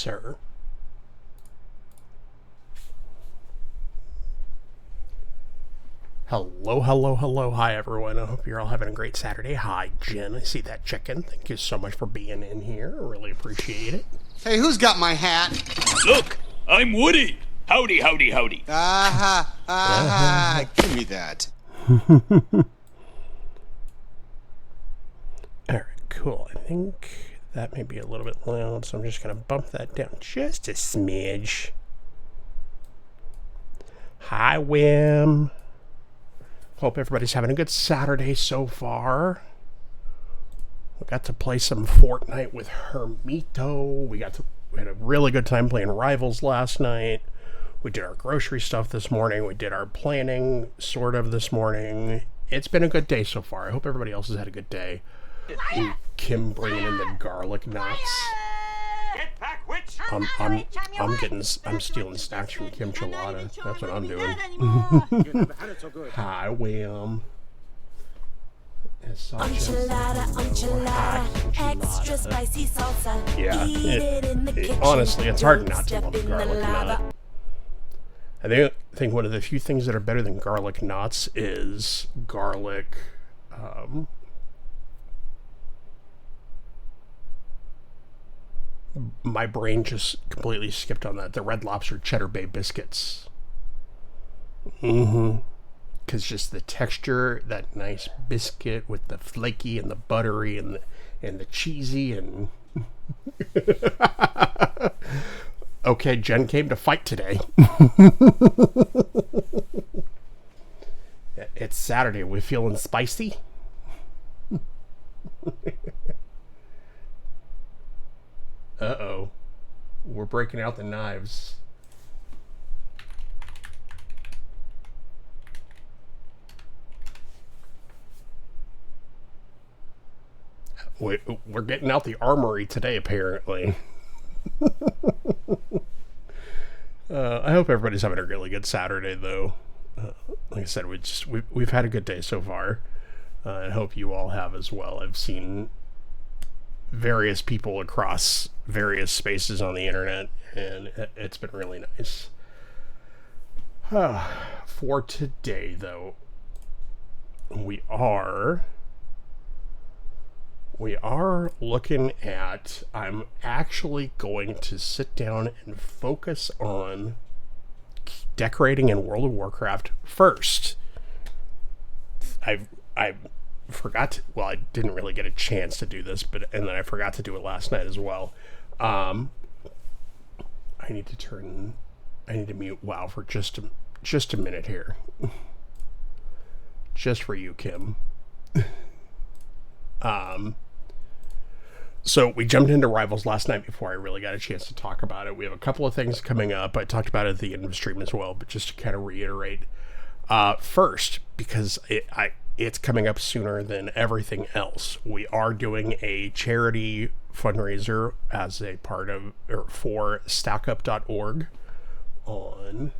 sir. Hello, hello, hello. Hi, everyone. I hope you're all having a great Saturday. Hi, Jen. I see that chicken. Thank you so much for being in here. I really appreciate it. Hey, who's got my hat? Look, I'm Woody. Howdy, howdy, howdy. Give me that. Alright, cool. I think that may be a little bit loud, so I'm just going to bump that down just a smidge. Hi, Wim. Hope everybody's having a good Saturday so far. We got to play some Fortnite with Hermito. We had a really good time playing Rivals last night. We did our grocery stuff this morning. We did our planning sort of this morning. It's been a good day so far. I hope everybody else has had a good day. And Kim bringing in the garlic knots. Get back, witch! I'm stealing snacks from Kim Chelada. That's what I'm doing. Hi, William. Enchilada, extra spicy salsa. Yeah, honestly, it's hard not to love a garlic knot. I think one of the few things that are better than garlic knots is garlic. My brain just completely skipped on that. The Red Lobster Cheddar Bay biscuits. Because just the texture, that nice biscuit with the flaky and the buttery and the cheesy and. Okay, Jen came to fight today. It's Saturday. We feeling spicy? Uh-oh. We're breaking out the knives. We're getting out the armory today, apparently. I hope everybody's having a really good Saturday, though. Like I said, we've had a good day so far. I hope you all have as well. I've seen various people across various spaces on the internet, and it's been really nice. For today, though, we are looking at, I'm actually going to sit down and focus on decorating in World of Warcraft first. I I didn't really get a chance to do this, and then I forgot to do it last night as well. I need to mute WoW for just a minute here. Just for you, Kim. So we jumped into Rivals last night before I really got a chance to talk about it. We have a couple of things coming up. I talked about it at the end of the stream as well, but just to kind of reiterate. First, because it's coming up sooner than everything else, we are doing a charity fundraiser as a part of, or for stackup.org on,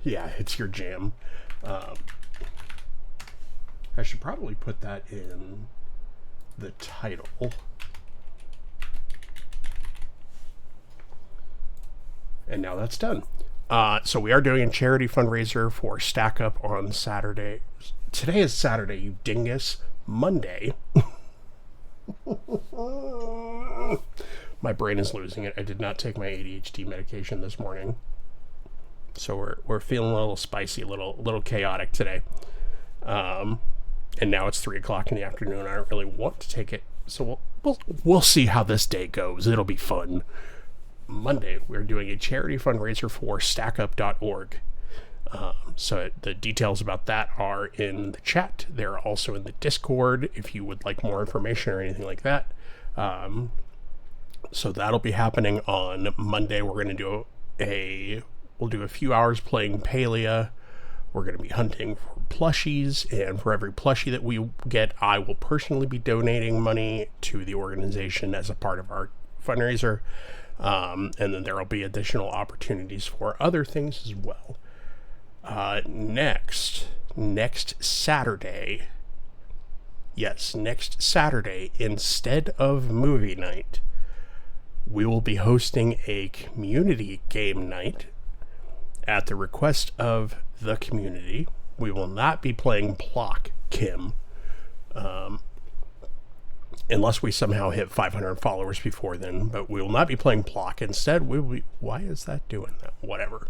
yeah, it's your jam. I should probably put that in the title. And now that's done. So we are doing a charity fundraiser for StackUp on Saturday. Today is Saturday, you dingus. Monday. My brain is losing it. I did not take my ADHD medication this morning. So we're feeling a little spicy, a little chaotic today. And now it's 3:00 in the afternoon. I don't really want to take it. So we'll see how this day goes. It'll be fun. Monday, we're doing a charity fundraiser for stackup.org. So the details about that are in the chat. They're also in the Discord if you would like more information or anything like that. So that'll be happening on Monday. We're going to we'll do a few hours playing Palia. We're going to be hunting for plushies, and for every plushie that we get, I will personally be donating money to the organization as a part of our fundraiser. And then there will be additional opportunities for other things as well. Next Saturday, yes, next Saturday, instead of movie night, we will be hosting a community game night at the request of the community. We will not be playing Plock, Kim, unless we somehow hit 500 followers before then, but we will not be playing Plock. Instead, we will be... Why is that doing that? Whatever.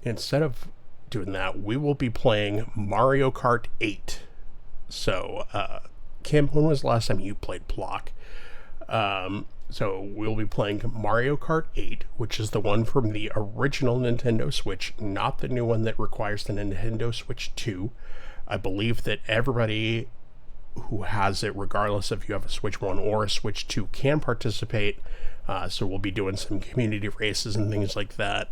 Instead of doing that, we will be playing Mario Kart 8. So, Kim, when was the last time you played Plock? So we'll be playing Mario Kart 8, which is the one from the original Nintendo Switch, not the new one that requires the Nintendo Switch 2. I believe that everybody who has it, regardless if you have a Switch 1 or a Switch 2, can participate. So we'll be doing some community races and things like that.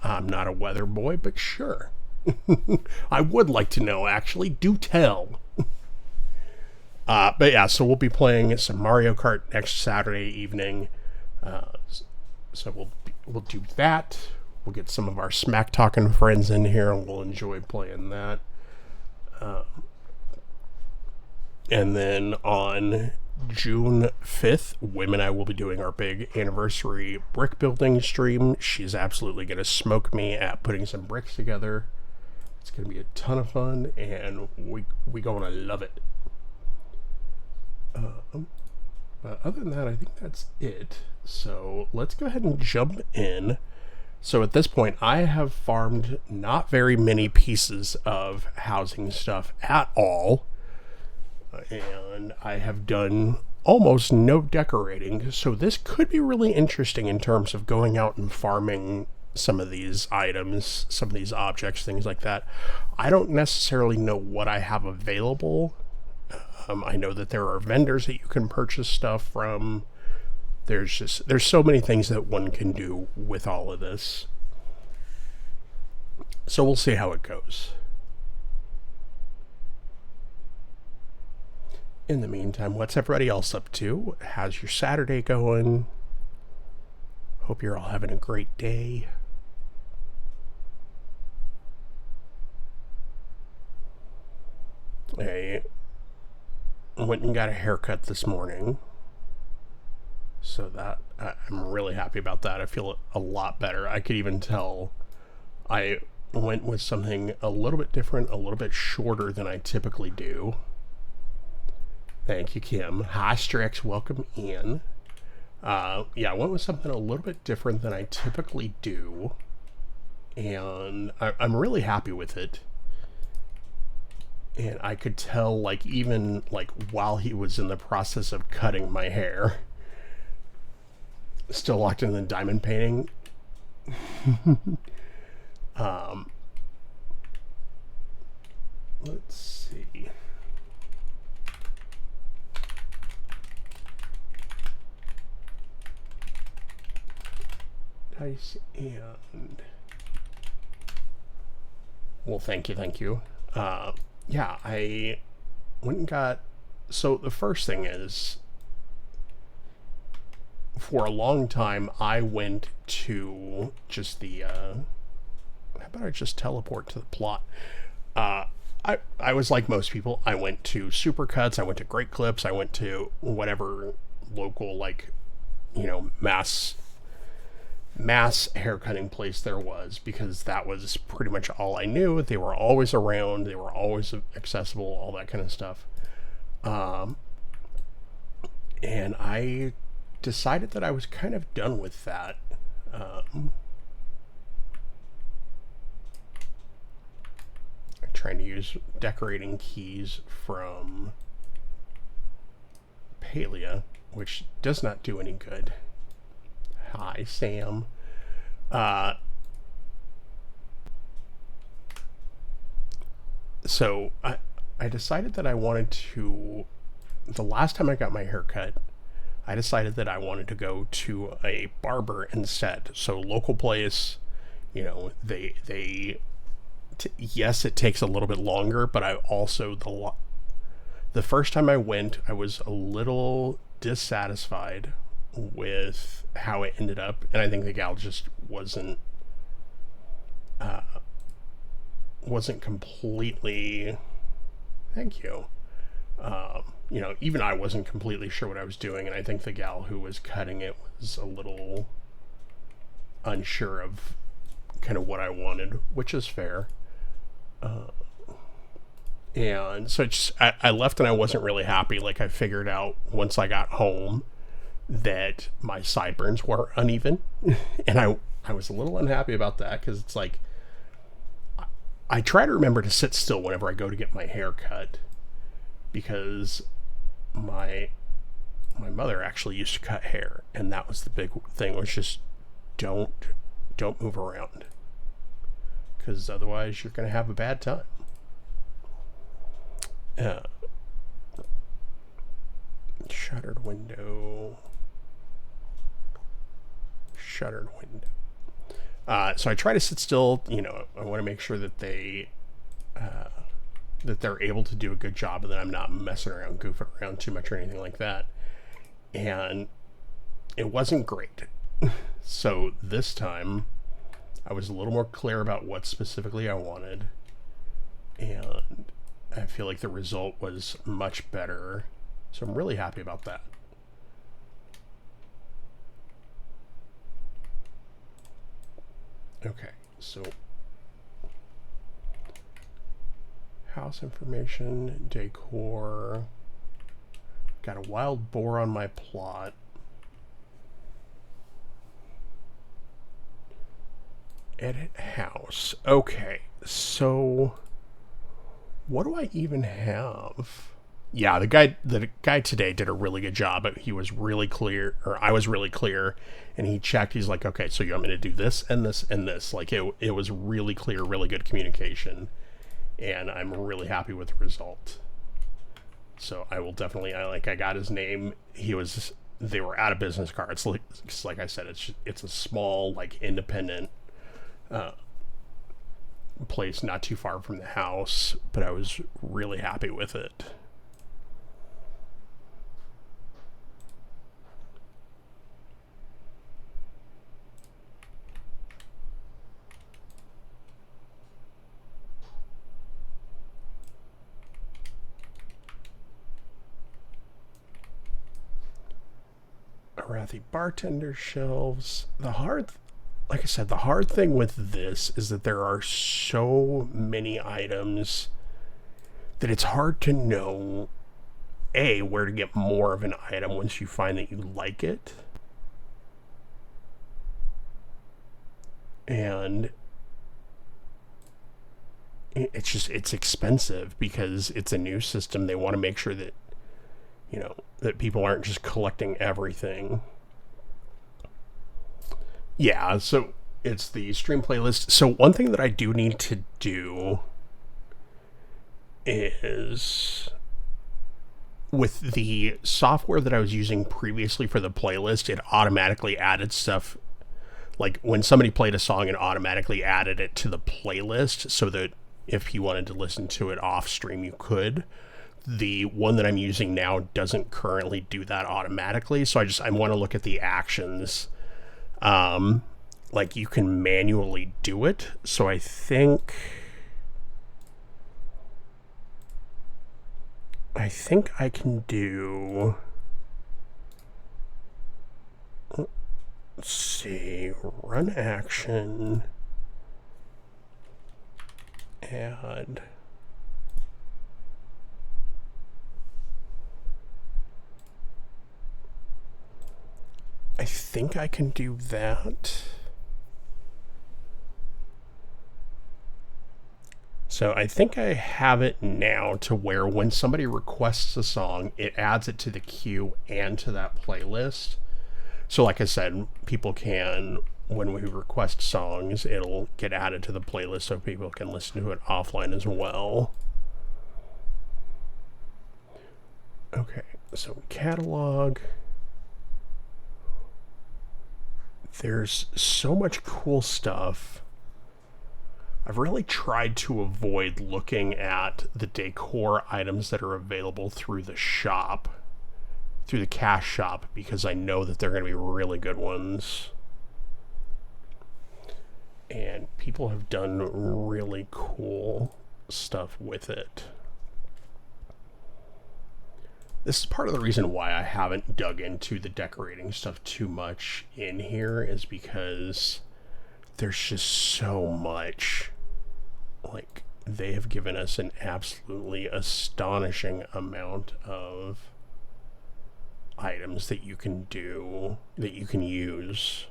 I'm not a weather boy, but sure. I would like to know, actually. Do tell. But yeah, so we'll be playing some Mario Kart next Saturday evening. So we'll do that. We'll get some of our smack talking friends in here, and we'll enjoy playing that. And then on June 5th, Wim and I will be doing our big anniversary brick building stream. She's absolutely going to smoke me at putting some bricks together. It's going to be a ton of fun, and we going to love it. But other than that, I think that's it. So let's go ahead and jump in. So at this point, I have farmed not very many pieces of housing stuff at all. And I have done almost no decorating. So this could be really interesting in terms of going out and farming some of these items, some of these objects, things like that. I don't necessarily know what I have available. I know that there are vendors that you can purchase stuff from. There's so many things that one can do with all of this. So we'll see how it goes. In the meantime, what's everybody else up to? How's your Saturday going? Hope you're all having a great day. I went and got a haircut this morning. So that I'm really happy about that. I feel a lot better. I could even tell I went with something a little bit different, a little bit shorter than I typically do. Thank you, Kim. Hi, Strix. Welcome in. Yeah, I went with something a little bit different than I typically do. And I'm really happy with it. And I could tell, like, even, like, while he was in the process of cutting my hair, still locked in the diamond painting. Let's see. Dice and... Well, thank you. Yeah, I went and got... So the first thing is, for a long time, I went to just the... how about I just teleport to the plot? I was like most people. I went to Supercuts, I went to Great Clips, I went to whatever local, like, you know, mass haircutting place there was, because that was pretty much all I knew. They were always around, they were always accessible, all that kind of stuff. And I decided that I was kind of done with that. I'm trying to use decorating keys from Palia, which does not do any good. Hi, Sam. So I decided that I wanted to... The last time I got my hair cut, I decided that I wanted to go to a barber instead. So local place, you know, yes, it takes a little bit longer, but I also, the first time I went, I was a little dissatisfied with how it ended up, and I think the gal just wasn't completely, thank you, you know, even I wasn't completely sure what I was doing, and I think the gal who was cutting it was a little unsure of kind of what I wanted, which is fair. And so I left and I wasn't really happy. Like, I figured out once I got home that my sideburns were uneven, and I was a little unhappy about that, because it's like, I try to remember to sit still whenever I go to get my hair cut, because my mother actually used to cut hair, and that was the big thing, was just don't move around, because otherwise you're going to have a bad time. Shuttered window. So I try to sit still. You know, I want to make sure that they're able to do a good job, and that I'm not messing around, goofing around too much or anything like that. And it wasn't great. So this time I was a little more clear about what specifically I wanted, and I feel like the result was much better. So I'm really happy about that. Okay, so house information, decor, got a wild boar on my plot. Edit house. Okay, so what do I even have? Yeah, the guy today did a really good job. He was really clear, or I was really clear, and he checked. He's like, okay, so you want me to do this and this and this. Like, it was really clear, really good communication, and I'm really happy with the result. So I will definitely, I got his name. They were out of business cards. Like I said, it's a small, like, independent place not too far from the house, but I was really happy with it. Arathi bartender shelves. Like I said, the hard thing with this is that there are so many items that it's hard to know, A, where to get more of an item once you find that you like it. And it's expensive because it's a new system. They want to make sure that, you know, that people aren't just collecting everything. Yeah, so it's the stream playlist. So one thing that I do need to do is, with the software that I was using previously for the playlist, it automatically added stuff. Like, when somebody played a song, it automatically added it to the playlist, so that if you wanted to listen to it off stream, you could. The one that I'm using now doesn't currently do that automatically, so I want to look at the actions. Like, you can manually do it, so I think I can do, let's see, run action, add, I think I can do that. So I think I have it now to where when somebody requests a song, it adds it to the queue and to that playlist. So like I said, people can, when we request songs, it'll get added to the playlist so people can listen to it offline as well. Okay, so catalog. There's so much cool stuff. I've really tried to avoid looking at the decor items that are available through the shop, through the cash shop, because I know that they're going to be really good ones. And people have done really cool stuff with it. This is part of the reason why I haven't dug into the decorating stuff too much in here, is because there's just so much. Like, they have given us an absolutely astonishing amount of items that you can do, that you can use.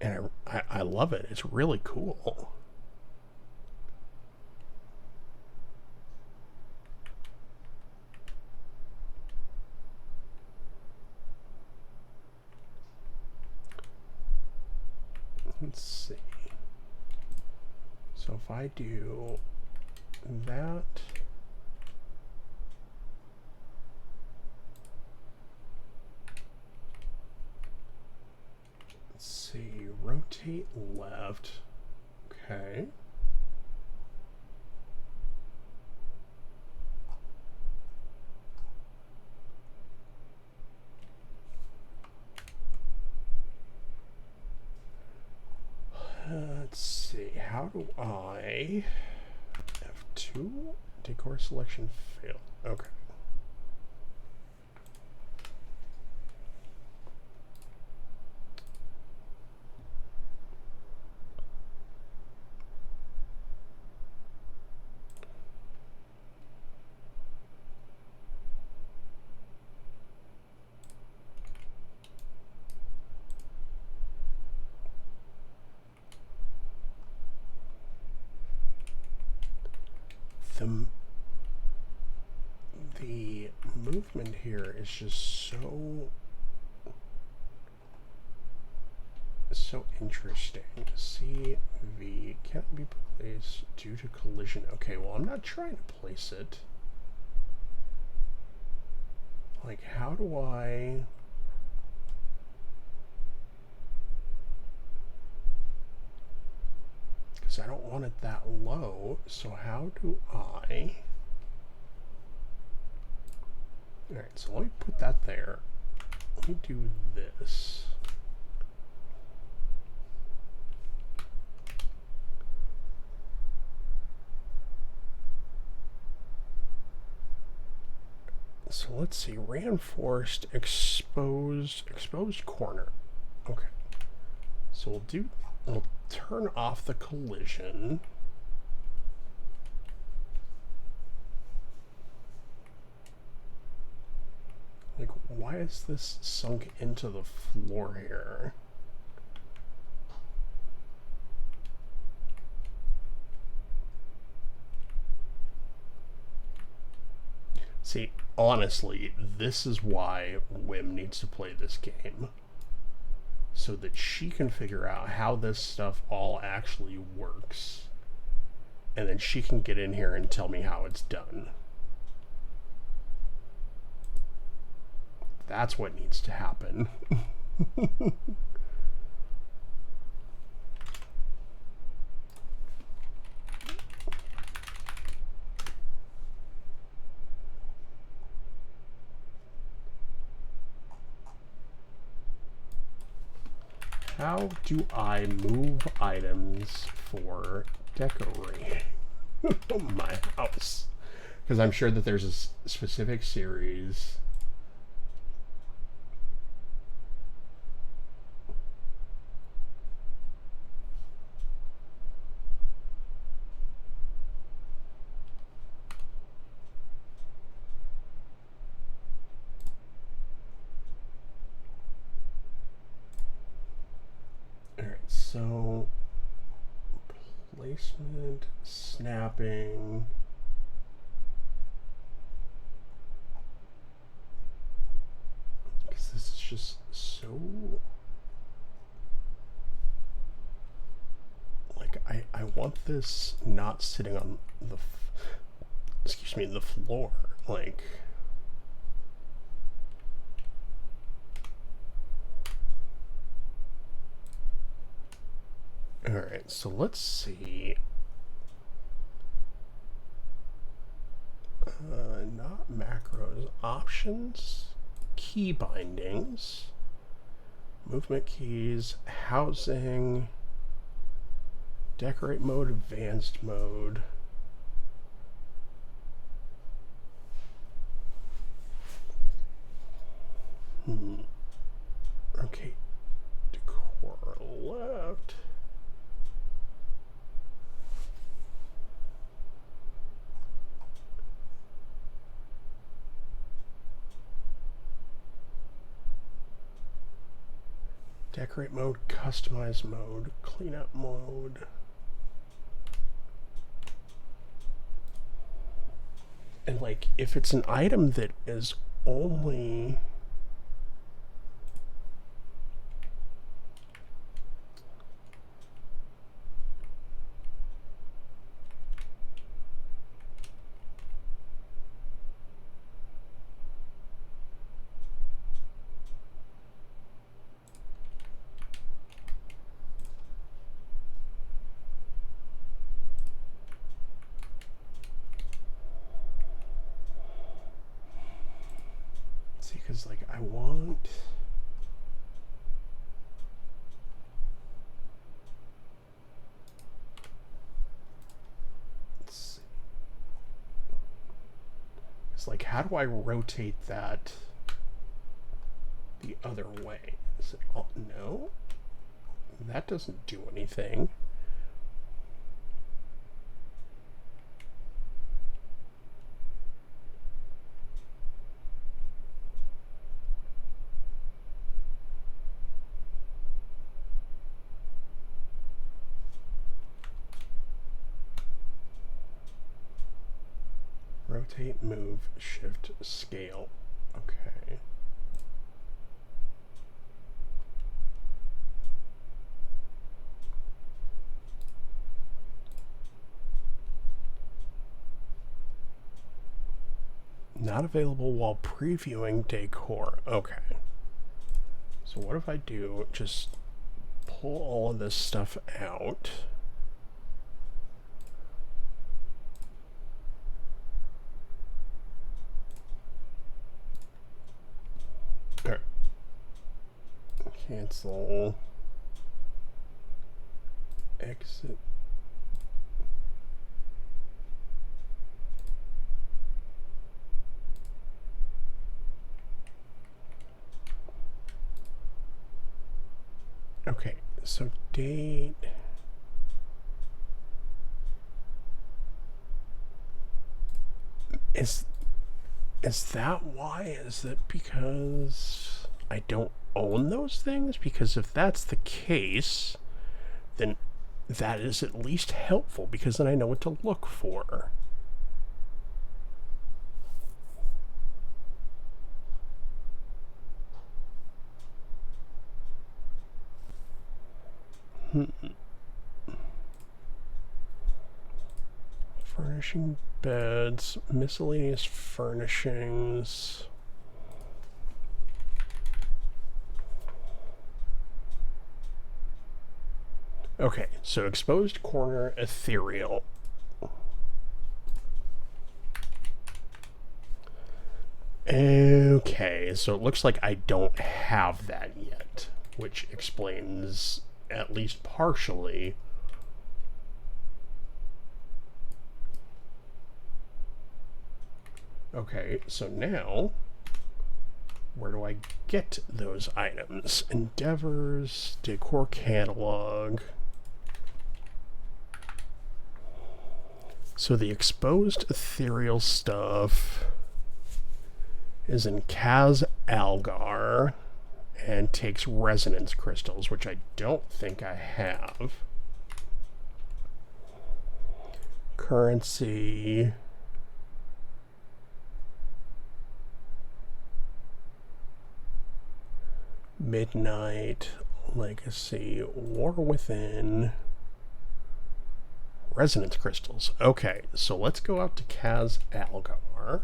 And I love it. It's really cool. Let's see. So if I do that, let's see, rotate left. Okay. Let's see, how do I... F2? Decor selection failed. Okay. The movement here is just so interesting. CV can't be placed due to collision. Okay, well, I'm not trying to place it. Like, how do I... Because I don't want it that low, so how do I... Alright, so let me put that there. Let me do this. So let's see, reinforced, exposed corner. Okay. So we'll turn off the collision. Like, why is this sunk into the floor here? See, honestly, this is why Wim needs to play this game. So that she can figure out how this stuff all actually works. And then she can get in here and tell me how it's done. That's what needs to happen. How do I move items for decorating my house? Because I'm sure that there's a specific series. So, placement, snapping. Because this is just so... Like, I want this not sitting on the... excuse me, the floor. Like... Alright, so let's see. Not macros. Options. Key bindings. Movement keys. Housing. Decorate mode, advanced mode. Okay. Decor left. Decorate mode, customize mode, cleanup mode. And like, if it's an item that is only because like I want let's see. It's like, how do I rotate that the other way? Is it all, no? That doesn't do anything. Rotate, move, shift, scale. Okay. Not available while previewing decor. Okay. So what if I do just pull all of this stuff out? Alright. Cancel. Exit. Okay, so date. Is that why? Is it because I don't own those things? Because if that's the case, then that is at least helpful, because then I know what to look for. Furnishing beds, miscellaneous furnishings. Okay, so exposed corner, ethereal. Okay, so it looks like I don't have that yet, which explains, at least partially, okay, so now, where do I get those items? Endeavors, decor catalog. So the exposed ethereal stuff is in Kaz Algar and takes resonance crystals, which I don't think I have. Currency. Midnight, Legacy, War Within, Resonance Crystals. Okay, so let's go out to Kaz Algar.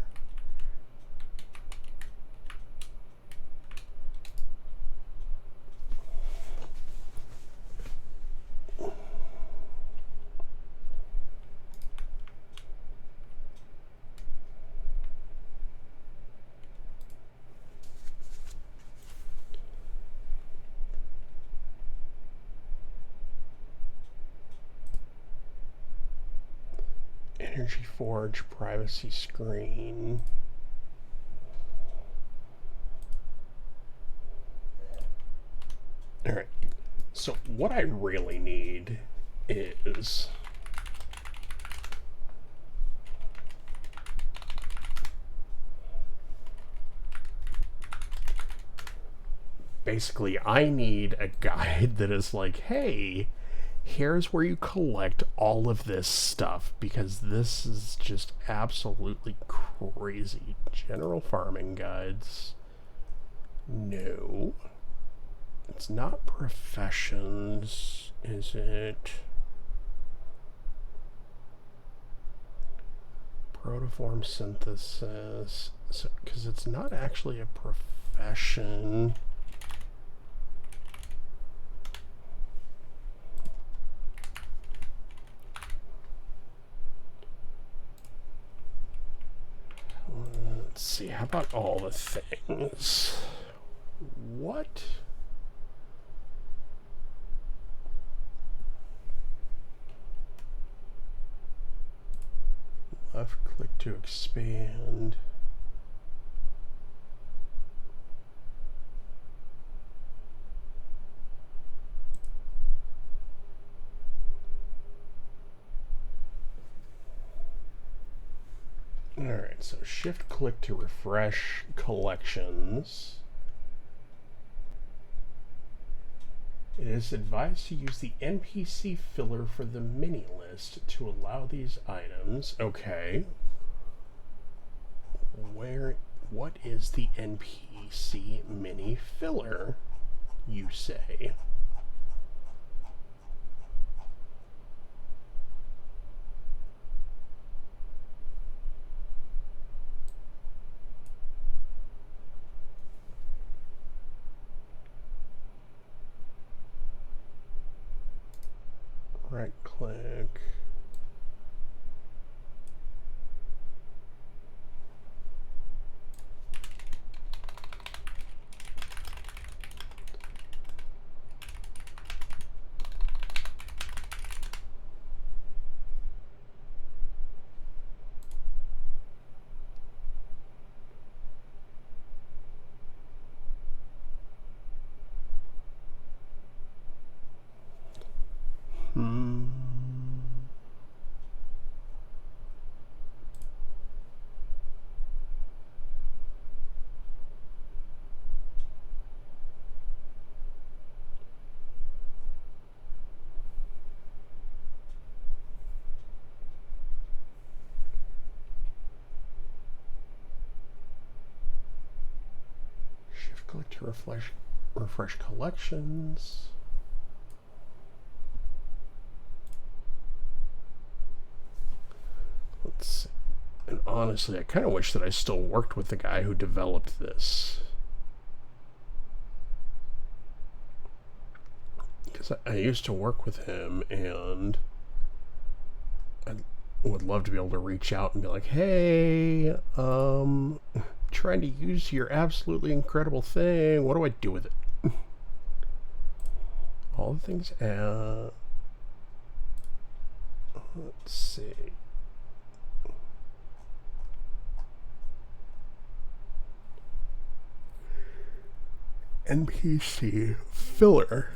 Energy Forge, privacy screen. All right. So what I really need is basically I need a guide that is like, hey, here's where you collect all of this stuff, because this is just absolutely crazy. General farming guides. No. It's not professions, is it? Protoform synthesis. So, because it's not actually a profession. Let's see, how about all the things? What? Left click to expand. Alright, so shift click to refresh collections. It is advised to use the NPC filler for the mini list to allow these items. Okay. What is the NPC mini filler, you say? Right click. Shift click to refresh collections. Let's see. And honestly, I kind of wish that I still worked with the guy who developed this. Because I used to work with him, and I would love to be able to reach out and be like, hey, trying to use your absolutely incredible thing. What do I do with it? All the things out. Let's see. NPC filler.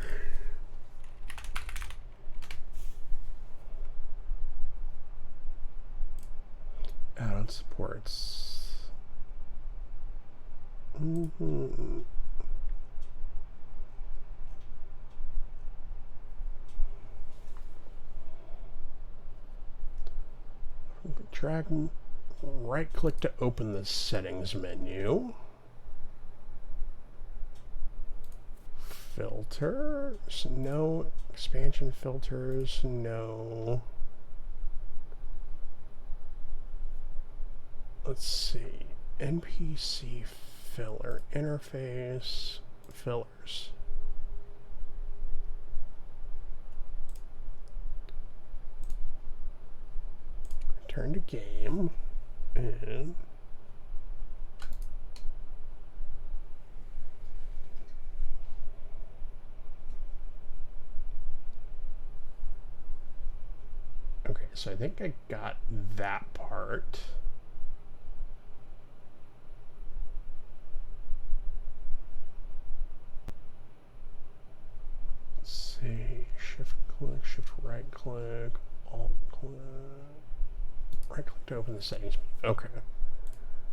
Add-on supports. Drag, right click to open the settings menu. Filters, no. Expansion filters, no. Let's see. NPC filler, interface, fillers. Return to game, and okay, so I think I got that part. Let's see, shift click, shift right click, alt click, right click to open the settings. Okay.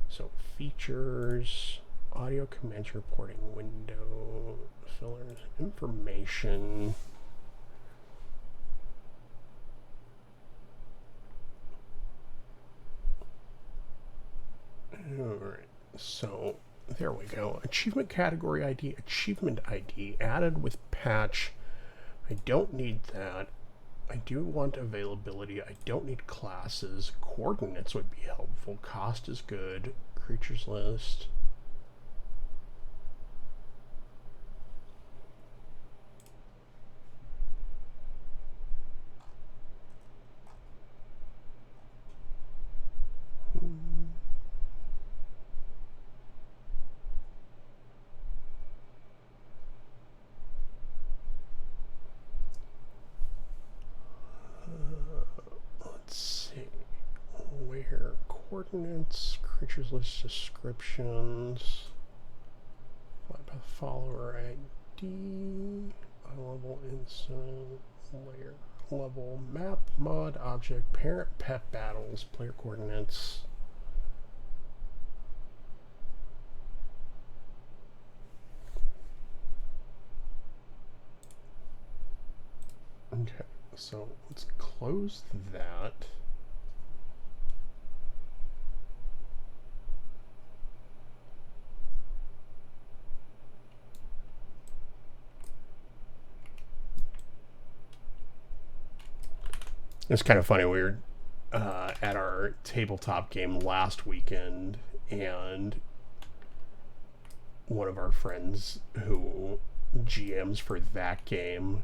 So features, audio command reporting window, fillers, information. Alright, so there we go. Achievement category ID, achievement ID added with patch. I don't need that. I do want availability. I don't need classes. Coordinates would be helpful. Cost is good. Creatures list. Let's see. Where? Coordinates, creatures list descriptions, flight path follower ID, level instant, layer level, map, mod, object, parent, pet battles, player coordinates. Okay, so let's close that. It's kind of funny. We were at our tabletop game last weekend, and one of our friends who GMs for that game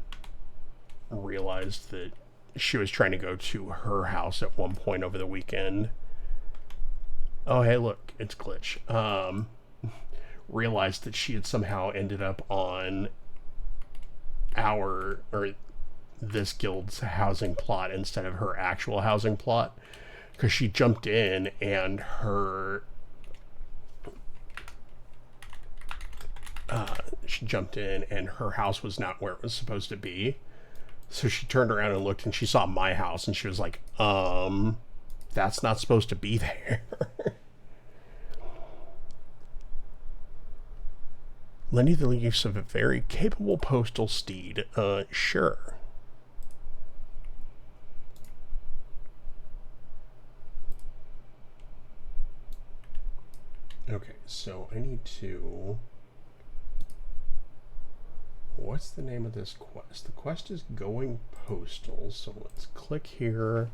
realized that she was trying to go to her house at one point over the weekend. Oh, hey, look, it's Glitch. Realized that she had somehow ended up on this guild's housing plot instead of her actual housing plot, because she jumped in and her house was not where it was supposed to be. So she turned around and looked, and she saw my house, and she was like, that's not supposed to be there. Lending the use of a very capable postal steed. Sure. Okay, so I need to... What's the name of this quest? The quest is Going Postal, so let's click here.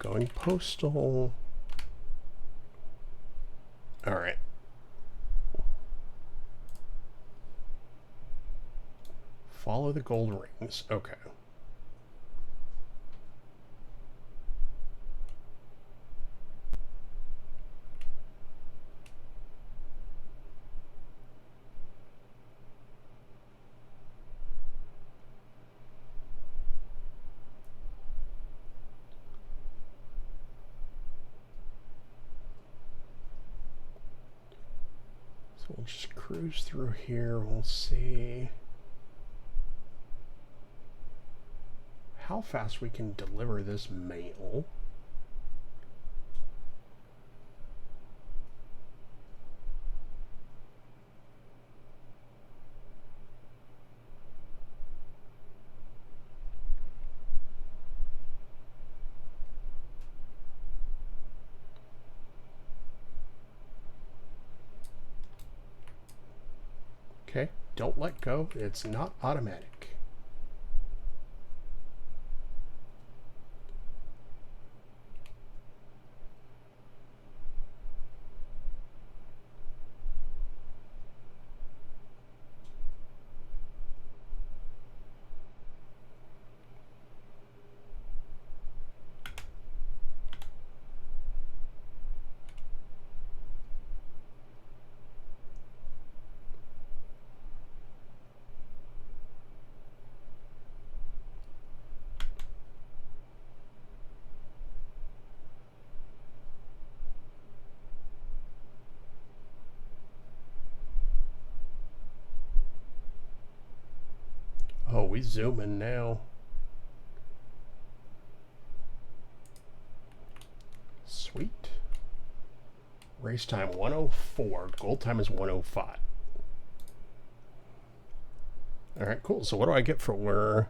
Going Postal. Alright. Follow the gold rings. Okay. So we'll just cruise through here. We'll see how fast we can deliver this mail. Okay, don't let go. It's not automatic. we zooming now. Sweet. Race time 104. Goal time is 105. Alright, cool. So what do I get for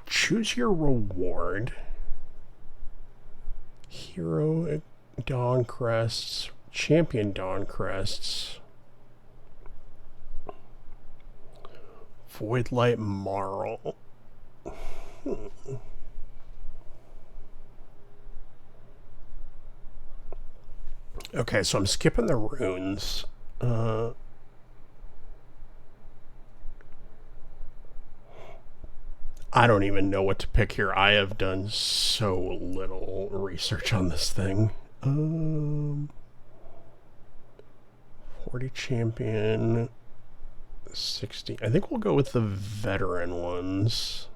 choose your reward? Hero Dawn Crests, Champion Dawn Crests, Voidlight Marl. Okay, so I'm skipping the runes. I don't even know what to pick here. I have done so little research on this thing. 40 champion, 60. I think we'll go with the veteran ones.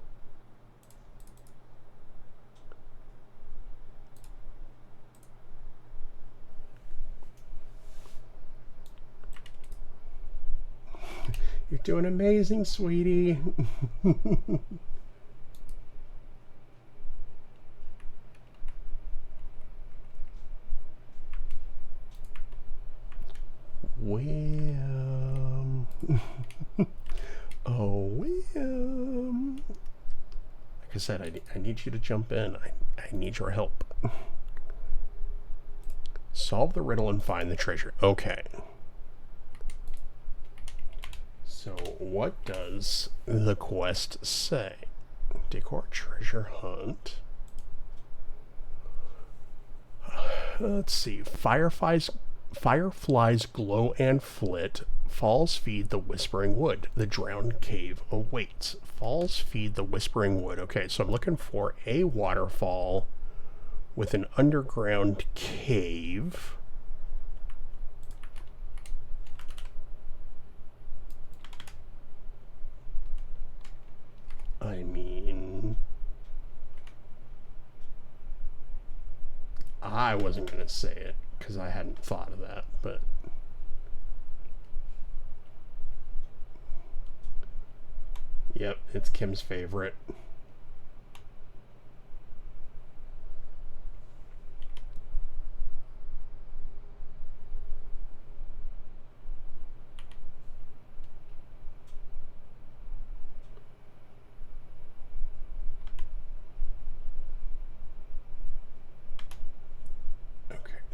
You're doing amazing, sweetie. William. Oh, William. Like I said, I need you to jump in. I need your help. Solve the riddle and find the treasure. Okay. So what does the quest say? Decor treasure hunt. Let's see. Fireflies glow and flit. Falls feed the whispering wood. The drowned cave awaits. Falls feed the whispering wood. Okay, so I'm looking for a waterfall with an underground cave. I mean, I wasn't going to say it because I hadn't thought of that, but yep, it's Kim's favorite.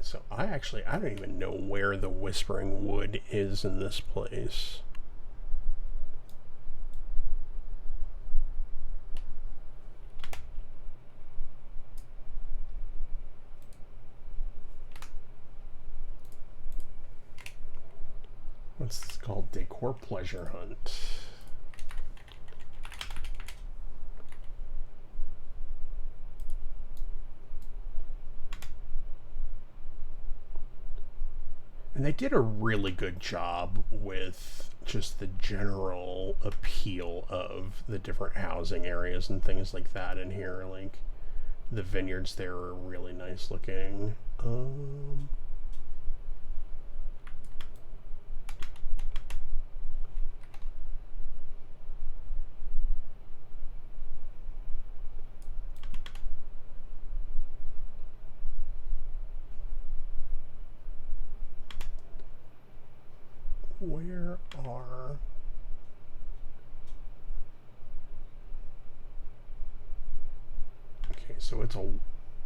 So I don't even know where the Whispering Wood is in this place. What's this called? Decor Pleasure Hunt. And they did a really good job with just the general appeal of the different housing areas and things like that in here. Like, the vineyards there are really nice looking. Where are... Okay, so it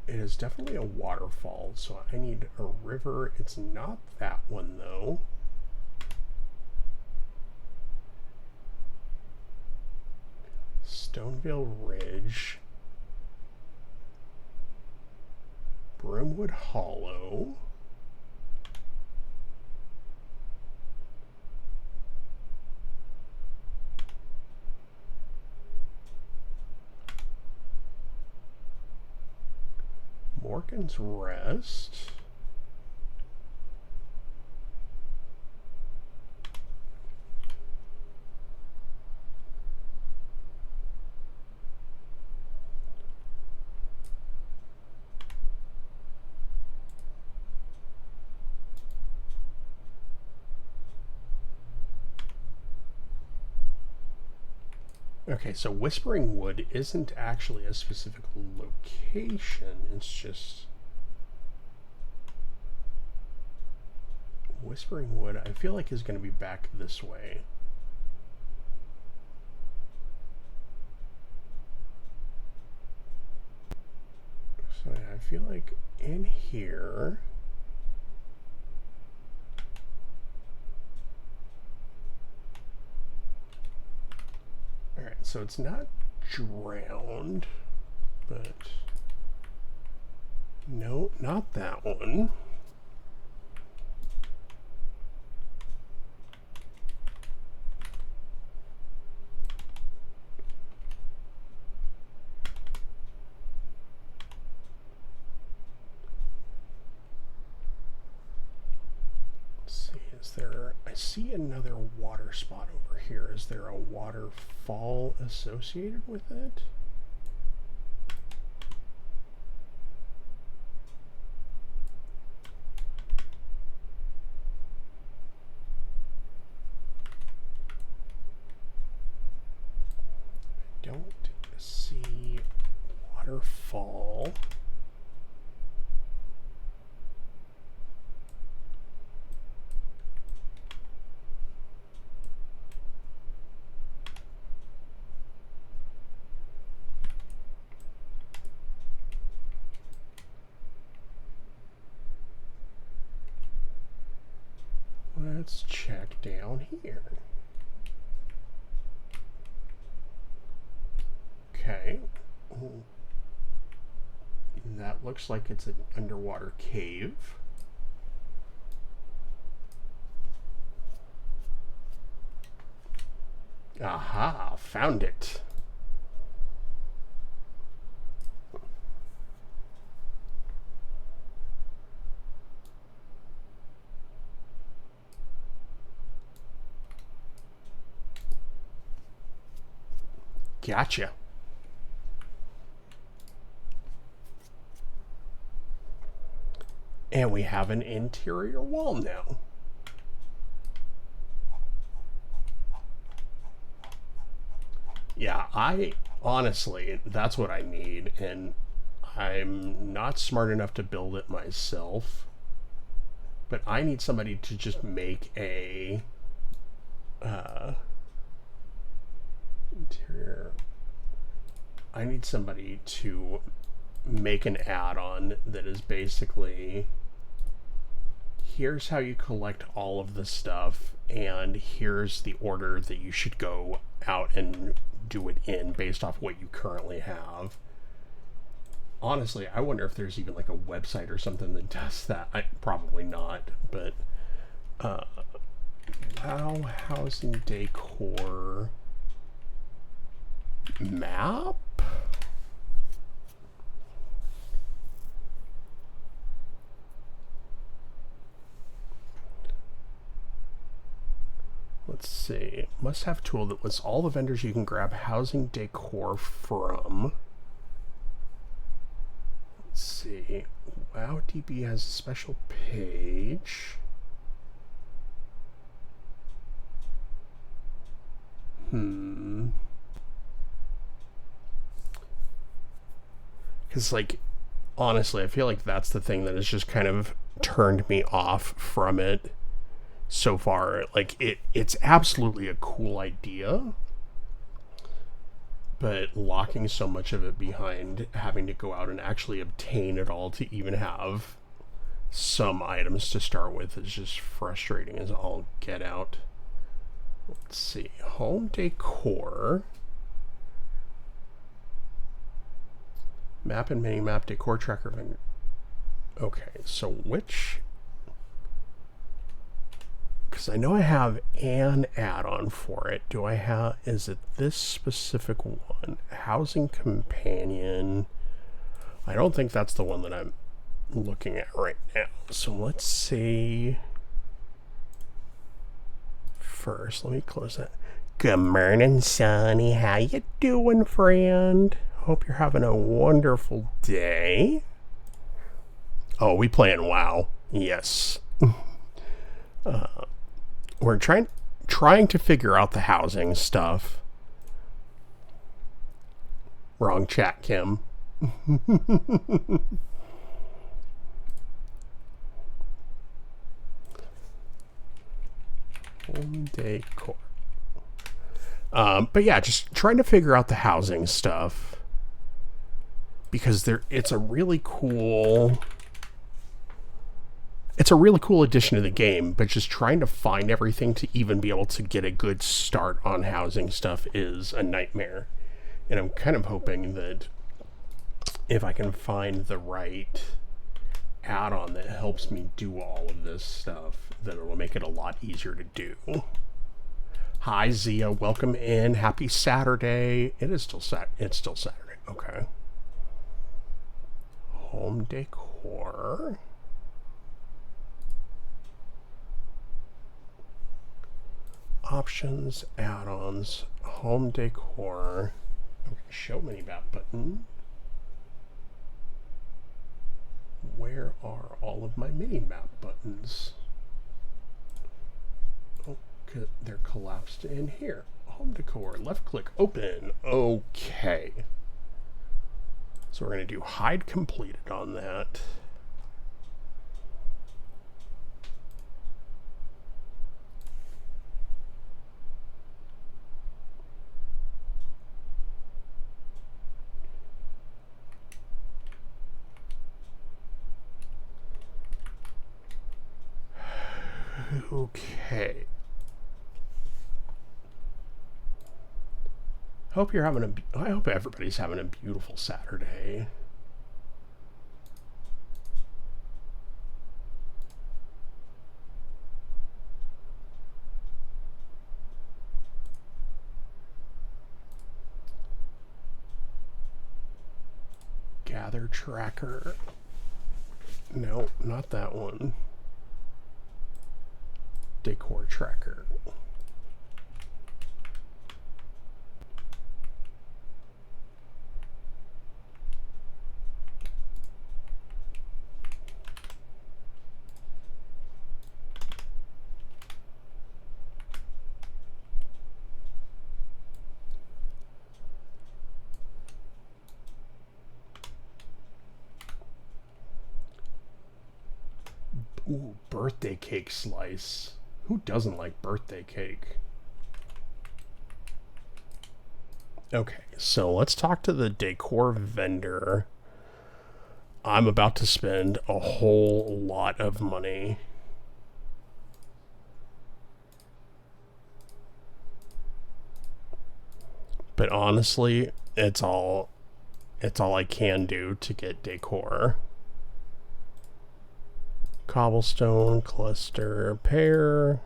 is definitely a waterfall, so I need a river. It's not that one, though. Stonevale Ridge. Broomwood Hollow. Morgan's Rest. Okay, so Whispering Wood isn't actually a specific location. It's just... Whispering Wood, I feel like, is going to be back this way. So yeah, I feel like in here... Alright, so it's not drowned, but... No, not that one. I see another water spot over here. Is there a waterfall associated with it? I don't see waterfall. Let's check down here. Okay. Ooh. That looks like it's an underwater cave. Aha, found it. Gotcha. And we have an interior wall now. Yeah, honestly, that's what I need, and I'm not smart enough to build it myself, but I need somebody to just make a interior. I need somebody to make an add-on that is basically, here's how you collect all of the stuff, and here's the order that you should go out and do it in based off what you currently have. Honestly, I wonder if there's even like a website or something that does that. Probably not, but WoW Housing Decor map? Let's see. Must have tool that lists all the vendors you can grab housing decor from. Let's see. WowDB has a special page. Because, like, honestly, I feel like that's the thing that has just kind of turned me off from it so far. Like, it's absolutely a cool idea, but locking so much of it behind having to go out and actually obtain it all to even have some items to start with is just frustrating as all get out. Let's see. Home decor. Map and mini-map decor tracker vendor. Okay, so which... Because I know I have an add-on for it. Do I have... Is it this specific one? Housing Companion. I don't think that's the one that I'm looking at right now. So let's see... First, let me close that. Good morning, Sonny. How you doing, friend? Hope you're having a wonderful day. Oh, we playing WoW? Yes. We're trying to figure out the housing stuff. Wrong chat, Kim. Home decor. But yeah, just trying to figure out the housing stuff, because it's a really cool addition to the game, but just trying to find everything to even be able to get a good start on housing stuff is a nightmare. And I'm kind of hoping that if I can find the right add-on that helps me do all of this stuff, that it will make it a lot easier to do. Hi Zia, welcome in. Happy Saturday. It's still Saturday. Okay. Home decor. Options, add-ons, home decor. Okay, show mini map button. Where are all of my mini map buttons? Oh, they're collapsed in here. Home decor, left click, open. Okay. So we're going to do hide completed on that. Okay. I hope everybody's having a beautiful Saturday. Gather tracker. No, not that one. Decor tracker. Ooh, birthday cake slice. Who doesn't like birthday cake? Okay, so let's talk to the decor vendor. I'm about to spend a whole lot of money. But honestly, it's all I can do to get decor. Cobblestone, cluster, pear.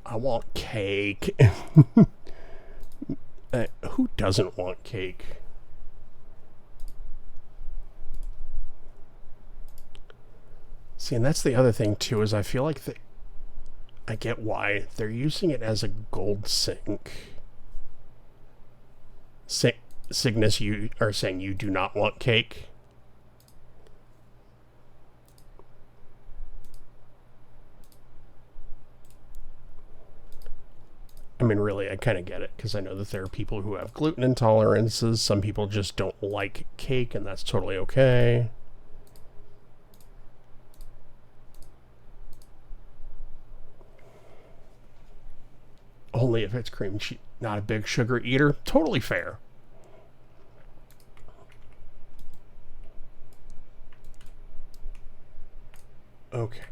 I want cake. Who doesn't want cake? See, and that's the other thing too, is I feel like I get why they're using it as a gold sink. Cygnus, you are saying you do not want cake? I mean, really, I kind of get it, because I know that there are people who have gluten intolerances. Some people just don't like cake, and that's totally okay. Only if it's cream cheese. Not a big sugar eater. Totally fair. Okay.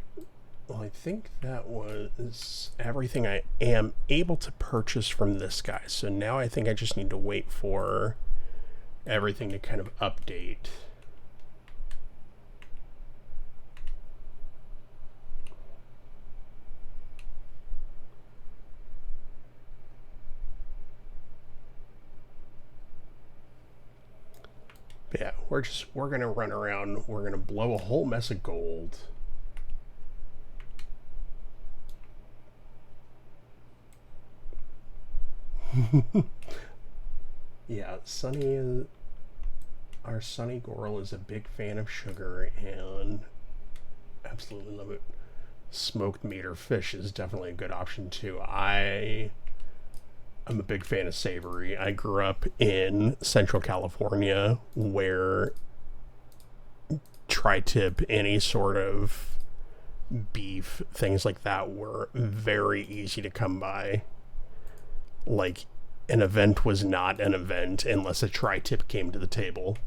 Well, I think that was everything I am able to purchase from this guy. So now I think I just need to wait for everything to kind of update. But yeah, we're gonna run around, we're gonna blow a whole mess of gold. Yeah, our Sunny Goral is a big fan of sugar and absolutely love it. smoked meat or fish is definitely a good option too. I'm a big fan of savory. I grew up in Central California where tri-tip, any sort of beef, things like that were very easy to come by. Like, an event was not an event unless a tri-tip came to the table.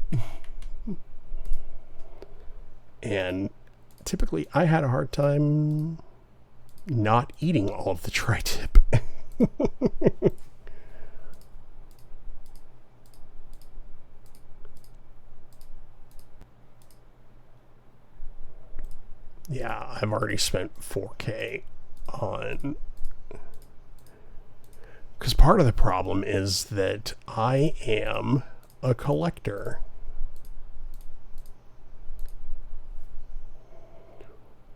And typically I had a hard time not eating all of the tri-tip. Yeah, I've already spent $4K on... Because part of the problem is that I am a collector.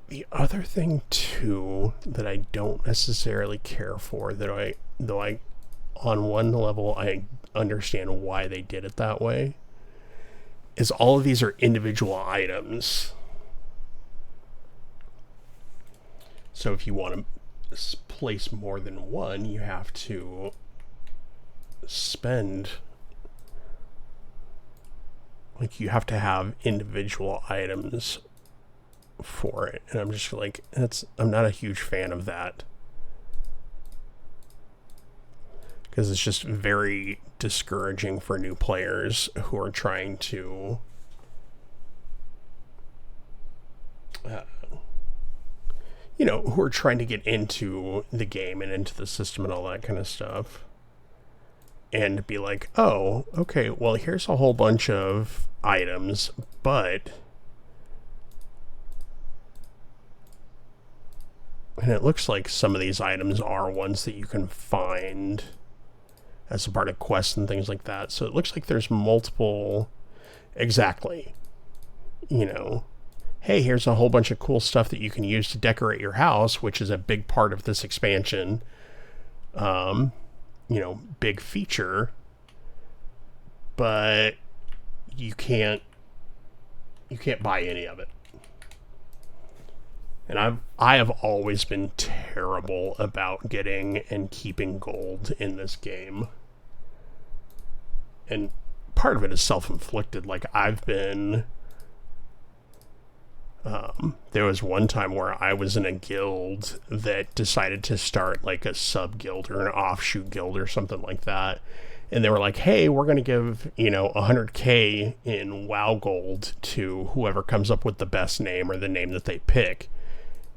The other thing, too, that I don't necessarily care for, though I, on one level, I understand why they did it that way, is all of these are individual items. So if you want to place more than one, you have to spend, like, you have to have individual items for it. And I'm just like, I'm not a huge fan of that, because it's just very discouraging for new players who are trying to who are trying to get into the game and into the system and all that kind of stuff, and be like, oh, okay, well, here's a whole bunch of items, but... And it looks like some of these items are ones that you can find as a part of quests and things like that. So it looks like there's multiple... Exactly. Hey, here's a whole bunch of cool stuff that you can use to decorate your house, which is a big part of this expansion. Big feature. But you can't buy any of it. And I have always been terrible about getting and keeping gold in this game. And part of it is self-inflicted. Like, I've been... there was one time where I was in a guild that decided to start like a sub-guild or an offshoot guild or something like that. And they were like, hey, we're going to give, 100K in WoW gold to whoever comes up with the best name or the name that they pick.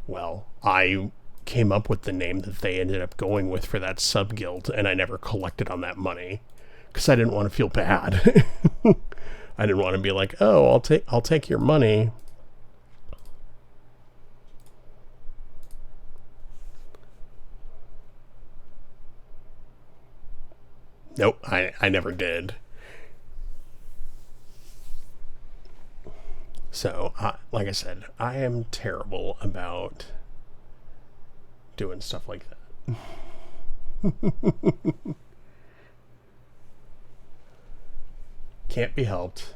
Well, I came up with the name that they ended up going with for that sub-guild, and I never collected on that money because I didn't want to feel bad. I didn't want to be like, oh, I'll take your money. Nope, I never did. So, like I said, I am terrible about doing stuff like that. Can't be helped.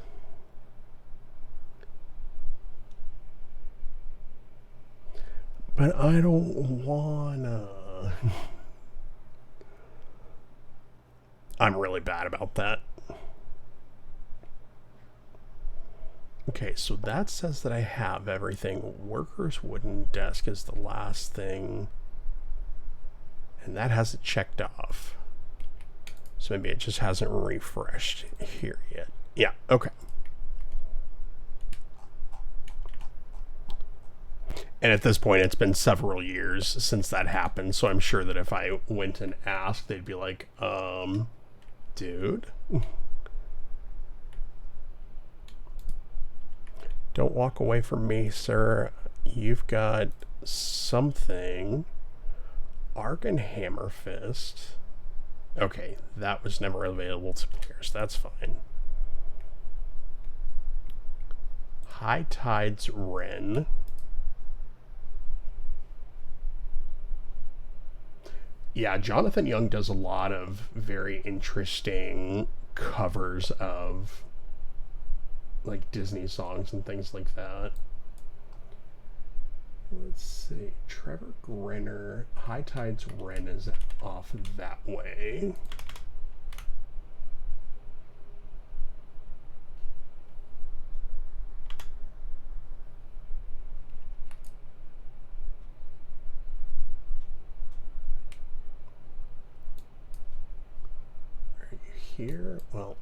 But I don't wanna... I'm really bad about that. Okay, so that says that I have everything. Workers' wooden desk is the last thing. And that has it checked off. So maybe it just hasn't refreshed here yet. Yeah, okay. And at this point, it's been several years since that happened. So I'm sure that if I went and asked, they'd be like, dude, don't walk away from me, sir. You've got something. Argon Hammer Fist. Okay, that was never available to players. That's fine. High Tides Wren. Yeah, Jonathan Young does a lot of very interesting covers of like Disney songs and things like that. Let's see. Trevor Grenner. High Tides Ren is off that way. Are you here? Well,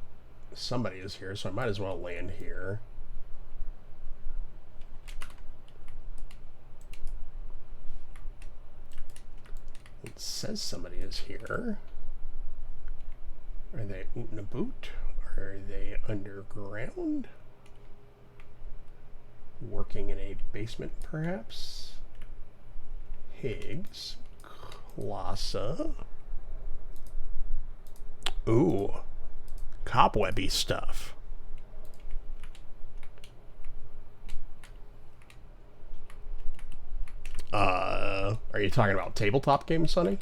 somebody is here, so I might as well land here. It says somebody is here. Are they Oot in a boot? Are they underground? Working in a basement, perhaps? Higgs. Klassa. Ooh. Cobwebby stuff. Are you talking about tabletop games, Sonny?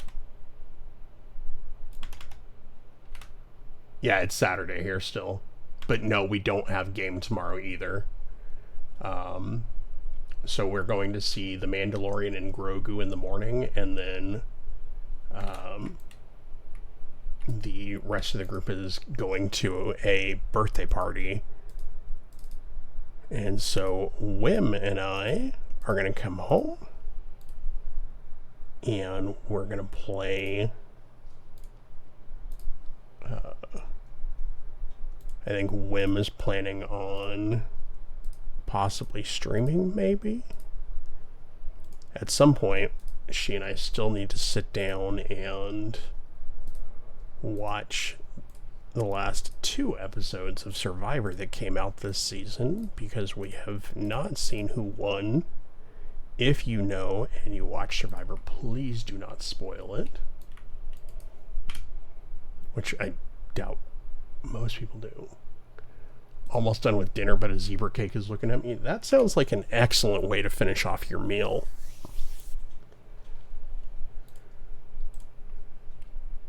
Yeah, it's Saturday here still. But no, we don't have game tomorrow either. So we're going to see The Mandalorian and Grogu in the morning, and then the rest of the group is going to a birthday party. And so Wim and I are going to come home, and we're going to play... I think Wim is planning on possibly streaming, maybe? At some point, she and I still need to sit down and watch the last 2 episodes of Survivor that came out this season, because we have not seen who won. If you know and you watch Survivor, please do not spoil it. Which I doubt most people do. Almost done with dinner, but a zebra cake is looking at me. That sounds like an excellent way to finish off your meal.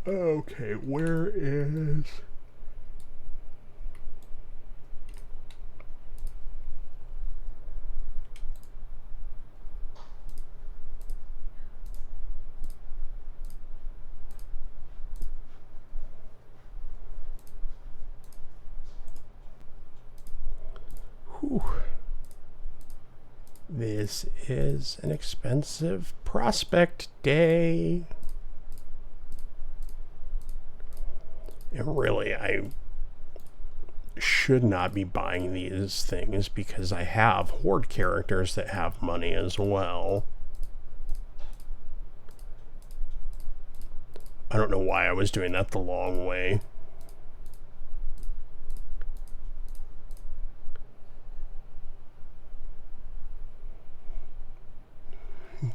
Okay, where is... Whew. This is an expensive prospect day. And really, I should not be buying these things because I have Horde characters that have money as well. I don't know why I was doing that the long way.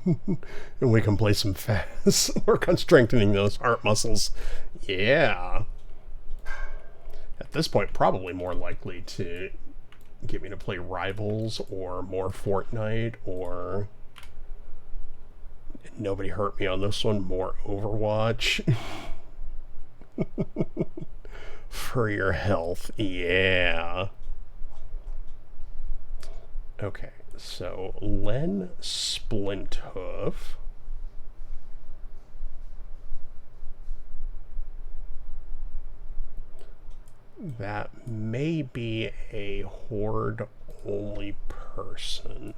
And we can play some fast. Work on strengthening those heart muscles. Yeah. At this point, probably more likely to get me to play Rivals or more Fortnite, or nobody hurt me on this one, more Overwatch. For your health, yeah. Okay, so Len Splinthoof. That may be a Horde-only person.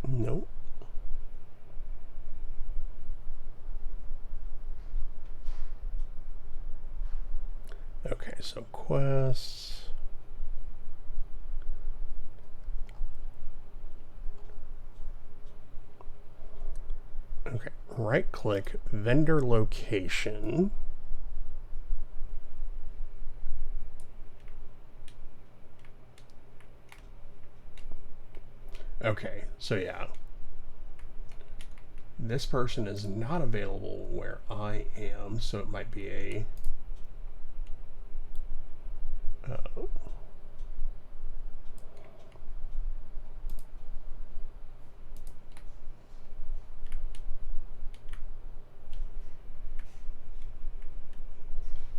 Nope. Okay, so quests. Okay, right-click vendor location. Okay, so yeah. This person is not available where I am, so it might be a...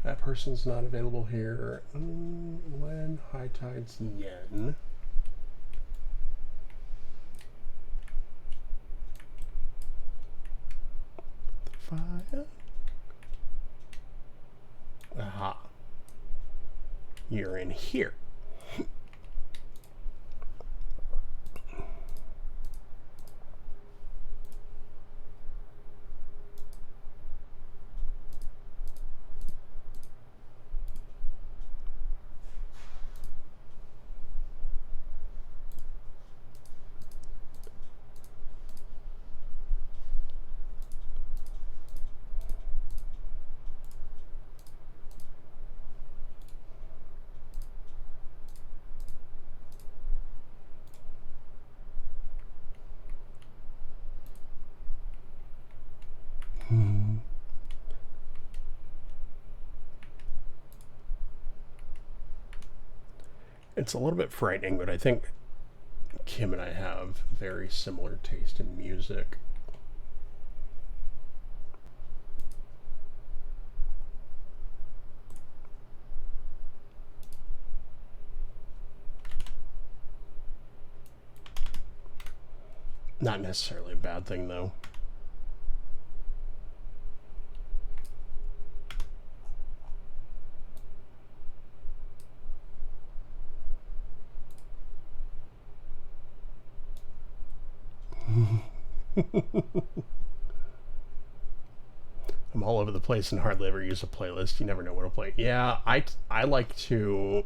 that person's not available here. Len High Tides Yen. fire. Aha. You're in here. It's a little bit frightening, but I think Kim and I have very similar taste in music. Not necessarily a bad thing, though. I'm all over the place and hardly ever use a playlist. You never know what to play. Yeah, I like to...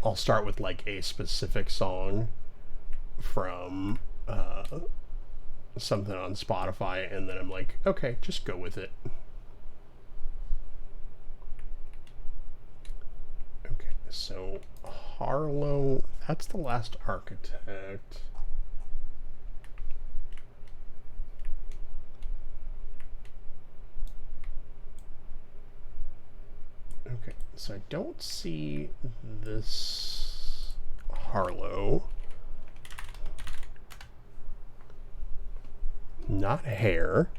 I'll start with like a specific song from something on Spotify, and then I'm like, okay, just go with it. Okay, so Harlow, that's The Last Architect. Okay, so I don't see this Harlow. Not Hair.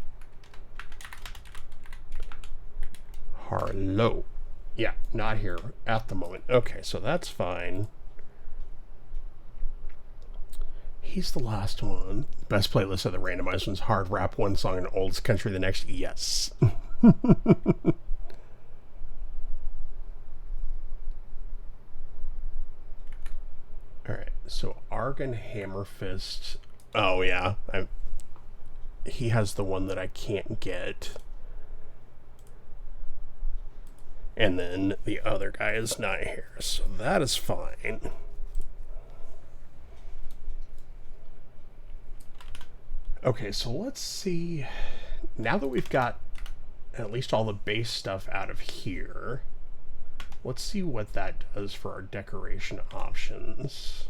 Harlow. Yeah, not here at the moment. Okay, so that's fine. He's the last one. Best playlist of the randomized ones. Hard rap one song and oldest country the next. Yes. Alright, so Argon Hammerfist. Oh yeah, he has the one that I can't get. And then the other guy is not here, so that is fine. Okay, so let's see. Now that we've got at least all the base stuff out of here, let's see what that does for our decoration options.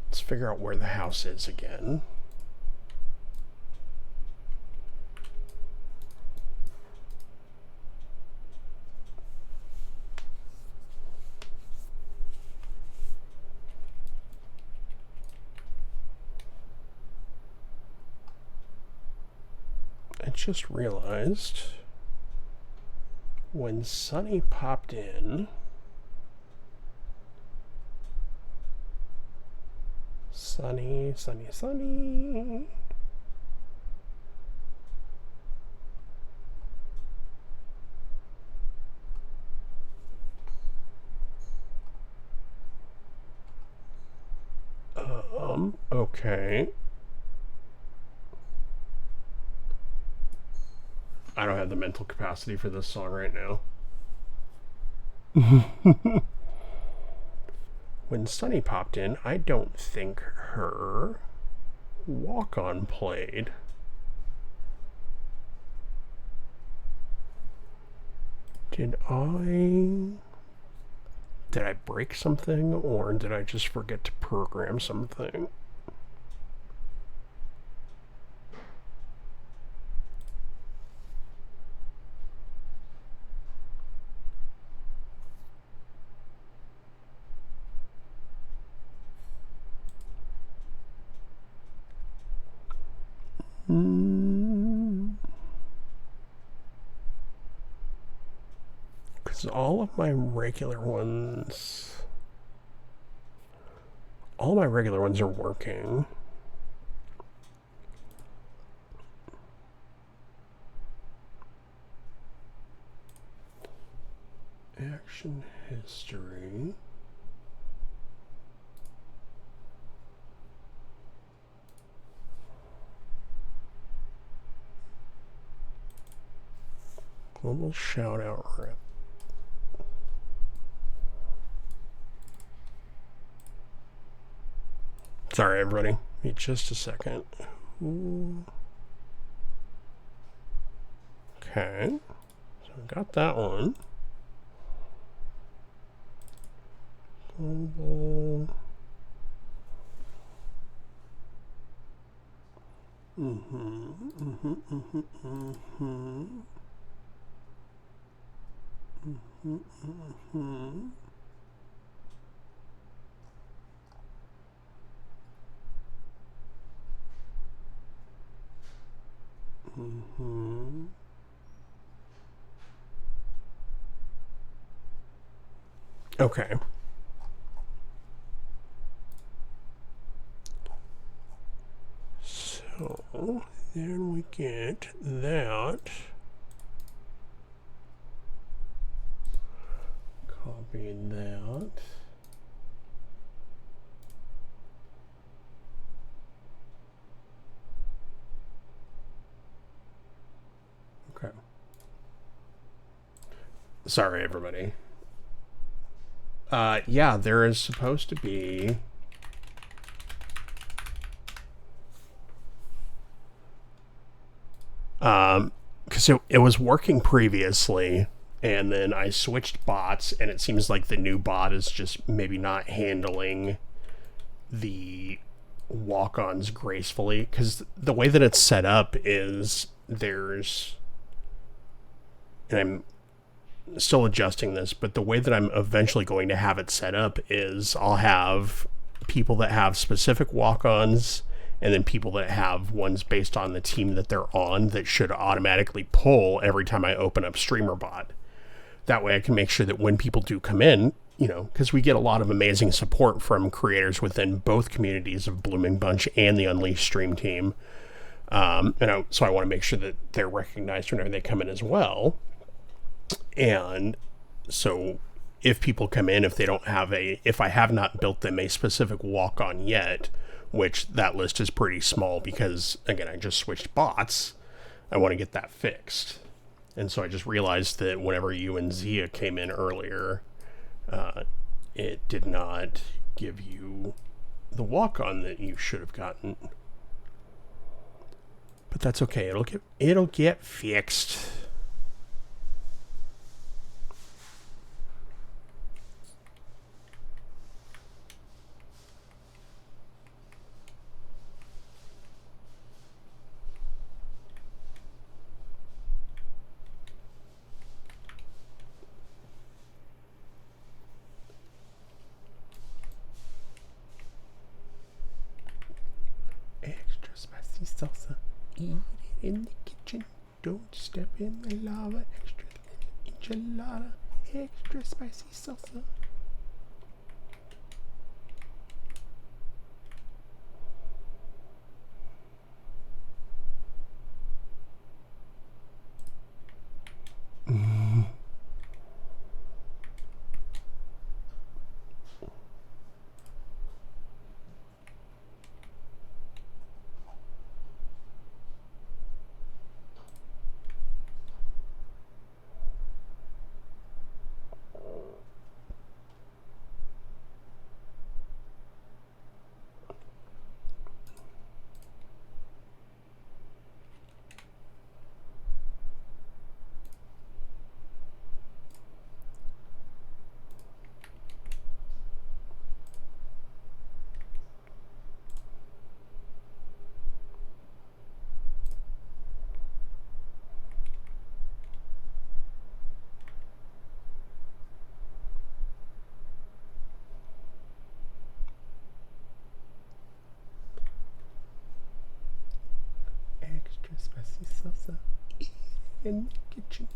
Let's figure out where the house is again. I just realized when Sunny popped in, Sunny. Okay. I don't have the mental capacity for this song right now. When Sunny popped in, I don't think her Walk On played. Did I break something, or did I just forget to program something? Because all of my regular ones... all my regular ones are working. Action history. Global shout out rep. Sorry, everybody. Wait just a second. Ooh. Okay. So I got that one. Global. Okay. So then we get that. Copy that. Okay. Sorry, everybody. Yeah, there is supposed to be because it was working previously, and then I switched bots, and it seems like the new bot is just maybe not handling the walk-ons gracefully, because the way that it's set up is there's, and I'm still adjusting this, but the way that I'm eventually going to have it set up is I'll have people that have specific walk-ons, and then people that have ones based on the team that they're on that should automatically pull every time I open up StreamerBot. That way I can make sure that when people do come in, you know, because we get a lot of amazing support from creators within both communities of Blooming Bunch and the Unleashed Stream Team. So I want to make sure that they're recognized whenever they come in as well. And so if people come in, if I have not built them a specific walk-on yet, which that list is pretty small because, again, I just switched bots, I want to get that fixed. And so I just realized that whenever you and Zia came in earlier, it did not give you the walk-on that you should have gotten. But that's okay. It'll get fixed. Extra spicy salsa. Eat it in the kitchen. Don't step in the lava. Extra enchilada. Extra spicy salsa. Spicy salsa in the kitchen.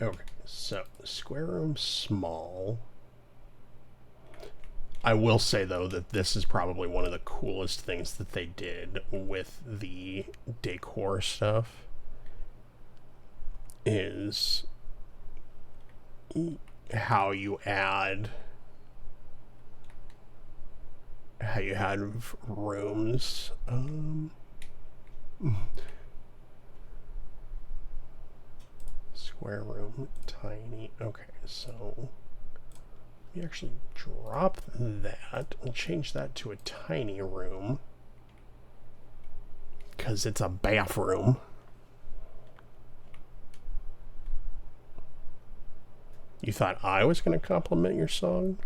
Okay, so square room small. I will say, though, that this is probably one of the coolest things that they did with the decor stuff is how you have rooms. Square room, tiny. Okay, so we actually drop that and change that to a tiny room because it's a bathroom. You thought I was going to compliment your song?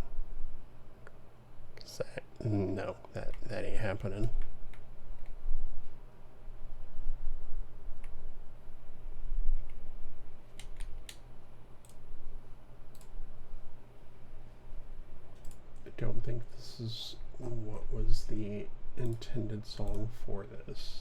No, that ain't happening. I don't think this is what was the intended song for this.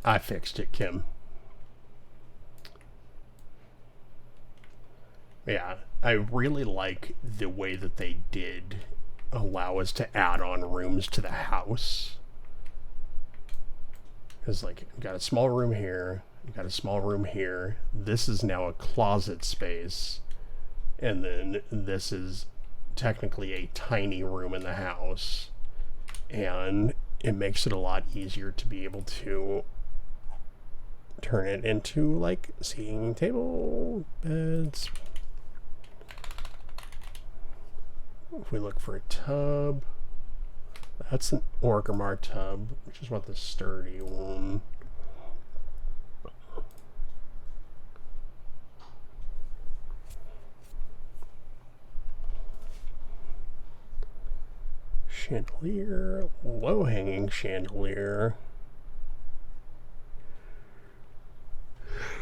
I fixed it, Kim. Yeah, I really like the way that they did allow us to add on rooms to the house. Because, like, we've got a small room here, we've got a small room here. This is now a closet space. And then this is technically a tiny room in the house. And it makes it a lot easier to be able to turn it into, like, seating table, beds. If we look for a tub, that's an Orgrimmar tub, which is what the sturdy one. Chandelier, low-hanging chandelier.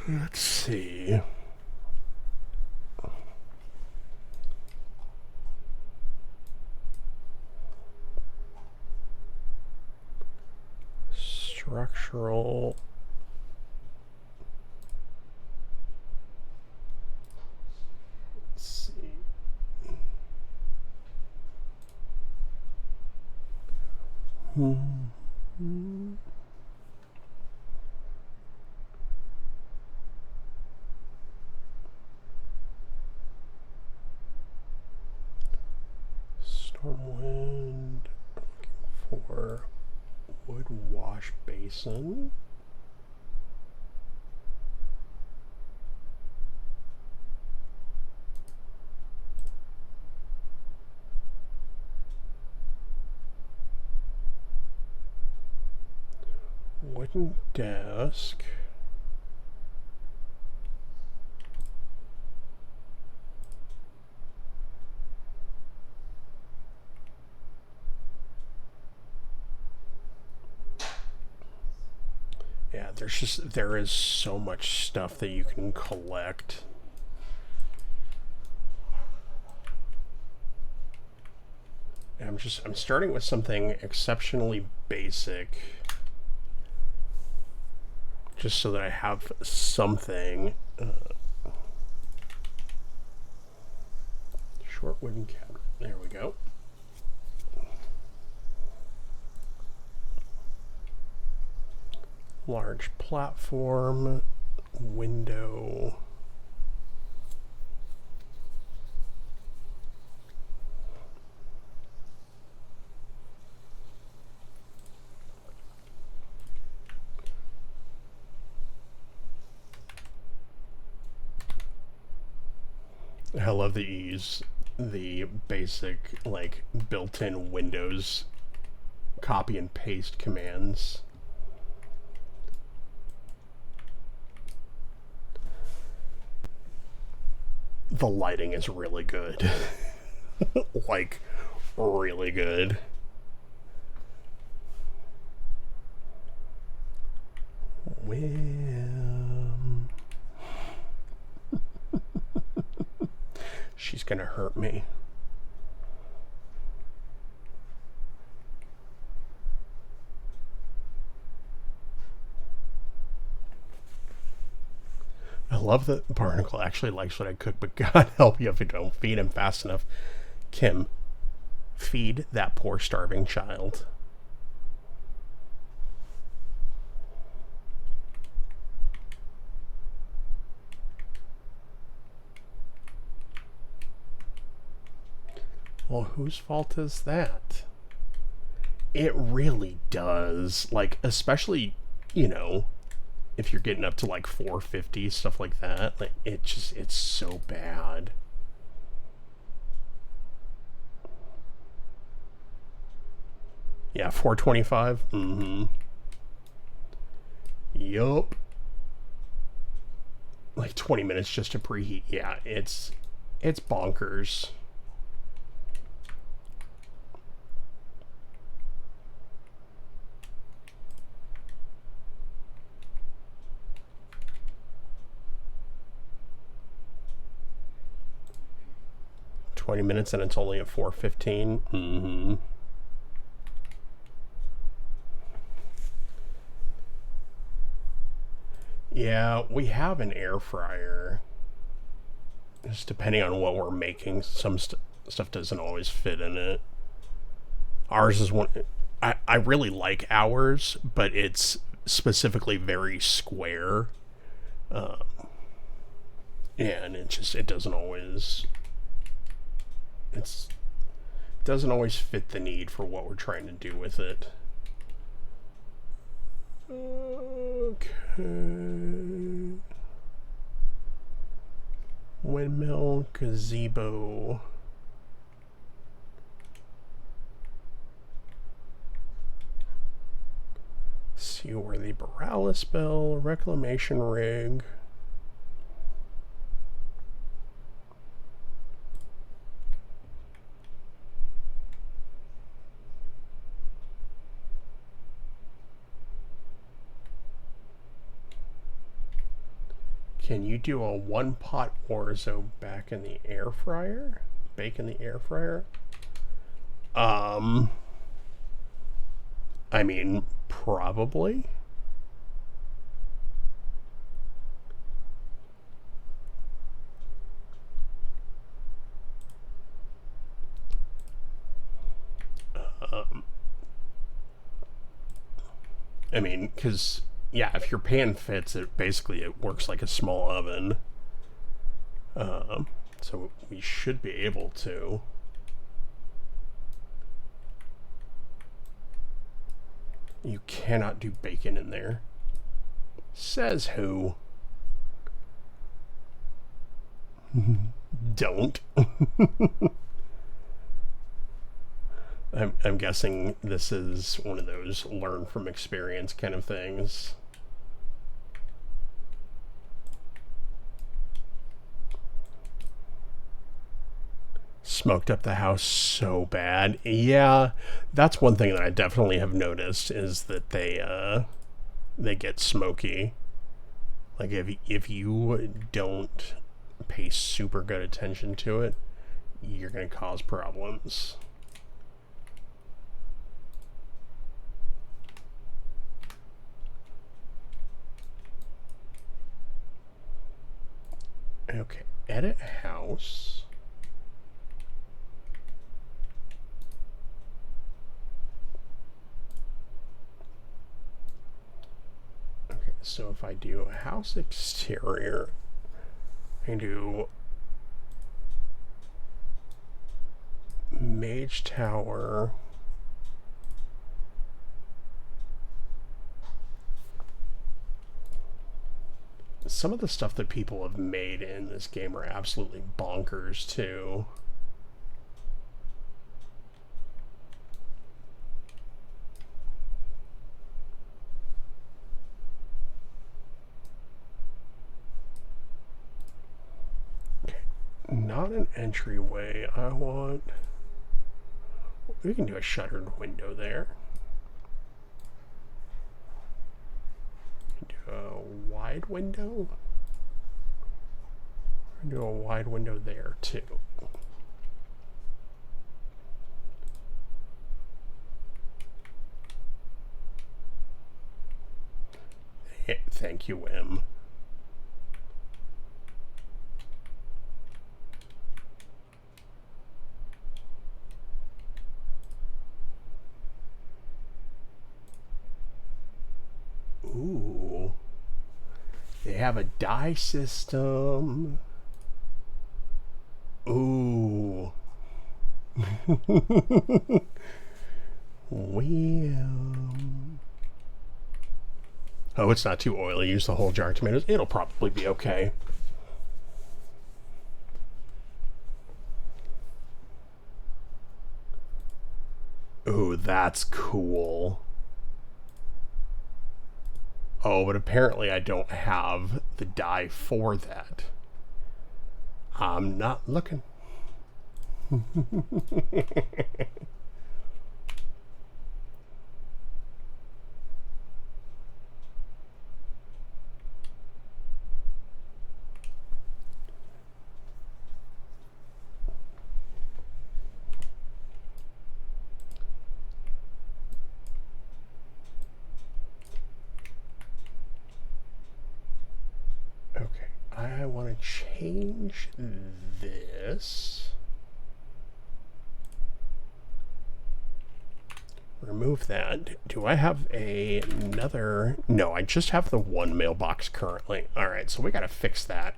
Let's see. Structural. Let's see. Stormwind. Looking for wood wash basin. Wooden desk. Yeah, there is so much stuff that you can collect. And I'm starting with something exceptionally basic, just so that I have something. Short wooden cabinet. There we go. Large platform, window. I love that you use the basic, like, built-in Windows copy and paste commands. The lighting is really good. Like, really good. Window. She's gonna hurt me. I love that Barnacle actually likes what I cook, but God help you if you don't feed him fast enough. Kim, feed that poor starving child. Well, whose fault is that? It really does. Like, especially, you know, if you're getting up to like 450, stuff like that. Like, it's so bad. Yeah, 425. Yup. Like 20 minutes just to preheat. Yeah, it's bonkers. $20 and it's only at 4:15. Yeah, we have an air fryer. Just depending on what we're making, some stuff doesn't always fit in it. Ours is one. I really like ours, but it's specifically very square. Yeah, and it doesn't always. It doesn't always fit the need for what we're trying to do with it. Okay. Windmill, gazebo. Seaworthy Borealis bell, reclamation rig. Can you do a one-pot orzo back in the air fryer? Bake in the air fryer? I mean, probably. I mean, because... yeah, if your pan fits, it works like a small oven. So we should be able to. You cannot do bacon in there. Says who? Don't. I'm guessing this is one of those learn from experience kind of things. Smoked up the house so bad. Yeah, that's one thing that I definitely have noticed is that they get smoky. Like if you don't pay super good attention to it, you're gonna cause problems. Okay, edit house. Okay, so if I do a house exterior, I do Mage Tower. Some of the stuff that people have made in this game are absolutely bonkers, too. Okay, not an entryway. I want... we can do a shuttered window there. A wide window? can do a wide window there too. Thank you, M. Ooh. They have a die system. Ooh. Well. Oh, it's not too oily. Use the whole jar of tomatoes. It'll probably be okay. Ooh, that's cool. Oh, but apparently I don't have the die for that. I'm not looking. Okay, I want to change this. Remove that. Do I have another? No, I just have the one mailbox currently. All right, so we got to fix that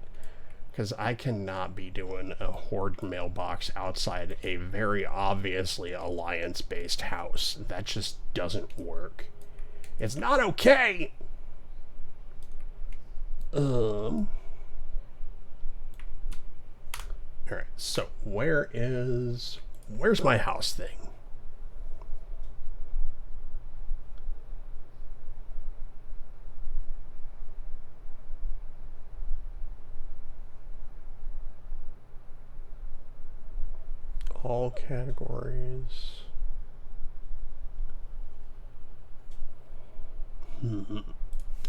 because I cannot be doing a Horde mailbox outside a very obviously Alliance-based house. That just doesn't work. It's not okay. All right, so where's my house thing? All categories.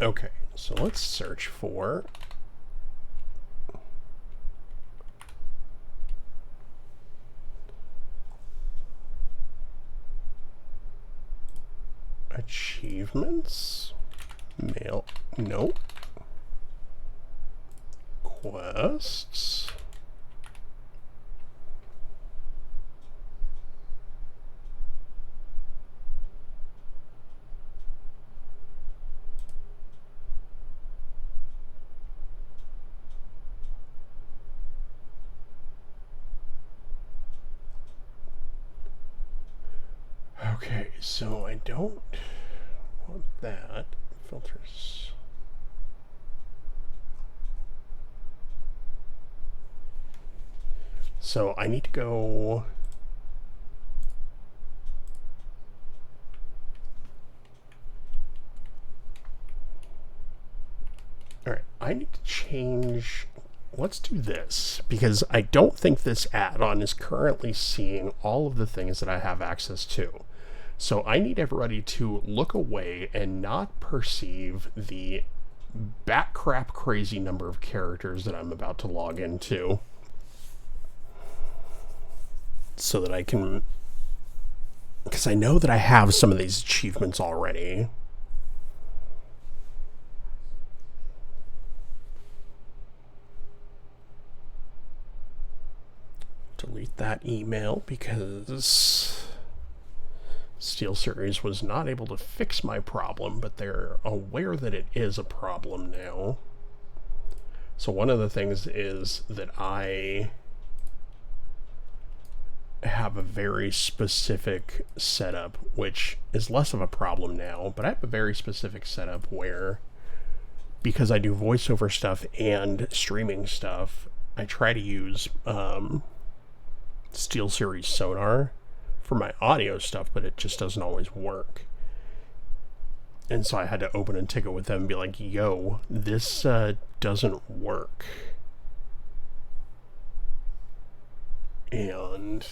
Okay, so let's search for achievements. Mail. Nope. Quests. Okay, so I don't want that. Filters. So I need to go. All right, I need to change. Let's do this because I don't think this add-on is currently seeing all of the things that I have access to. So I need everybody to look away and not perceive the bat crap crazy number of characters that I'm about to log into. So that I can, because I know that I have some of these achievements already. Delete that email because SteelSeries was not able to fix my problem, but they're aware that it is a problem now. So one of the things is that I have a very specific setup, which is less of a problem now, but I have a very specific setup where, because I do voiceover stuff and streaming stuff, I try to use SteelSeries Sonar for my audio stuff, but it just doesn't always work. And so I had to open a ticket with them and be like, yo, this doesn't work. And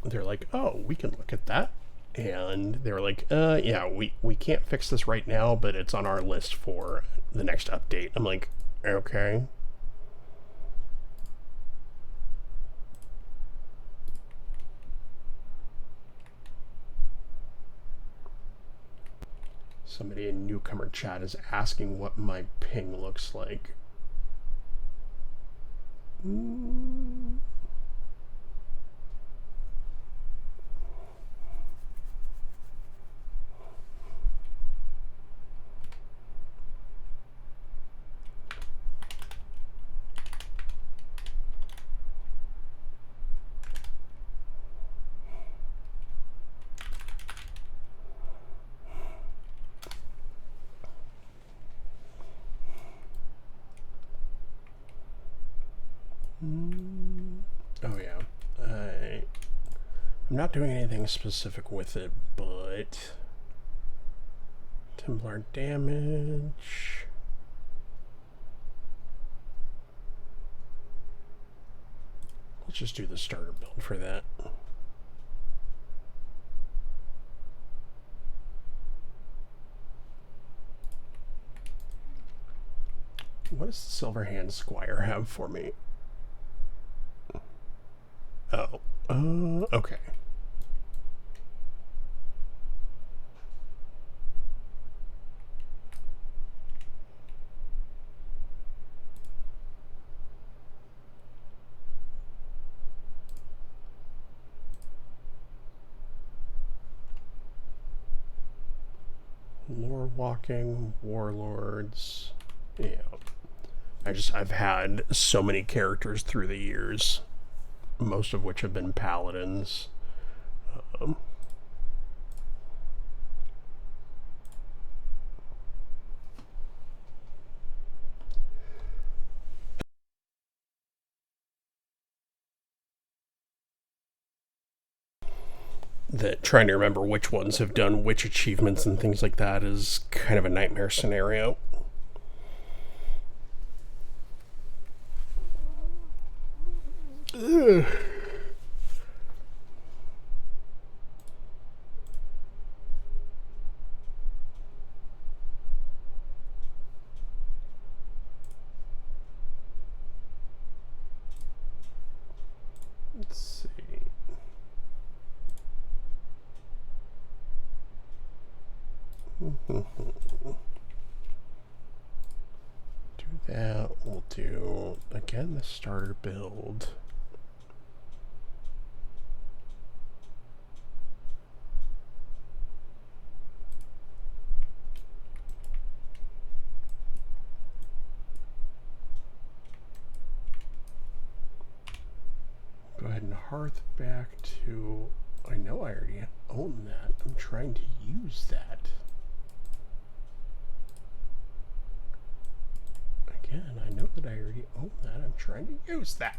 they're like, oh, we can look at that. And they were like, yeah, we can't fix this right now, but it's on our list for the next update. I'm like, okay. Somebody in newcomer chat is asking what my ping looks like. Oh yeah, I'm not doing anything specific with it, but Templar damage. Let's just do the starter build for that. What does Silverhand Squire have for me? Oh, okay. Lore walking, warlords. Yeah. I've had so many characters through the years, most of which have been paladins. That trying to remember which ones have done which achievements and things like that is kind of a nightmare scenario. Ugh. Let's see. Do that. We'll do again the starter build. Go ahead and hearth back to. I know I already own that. I'm trying to use that. Again, I know that I already own that. I'm trying to use that.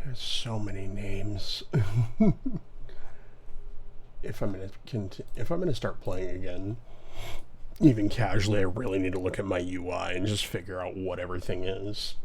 There's so many names. If I'm gonna start playing again, even casually, I really need to look at my UI and just figure out what everything is.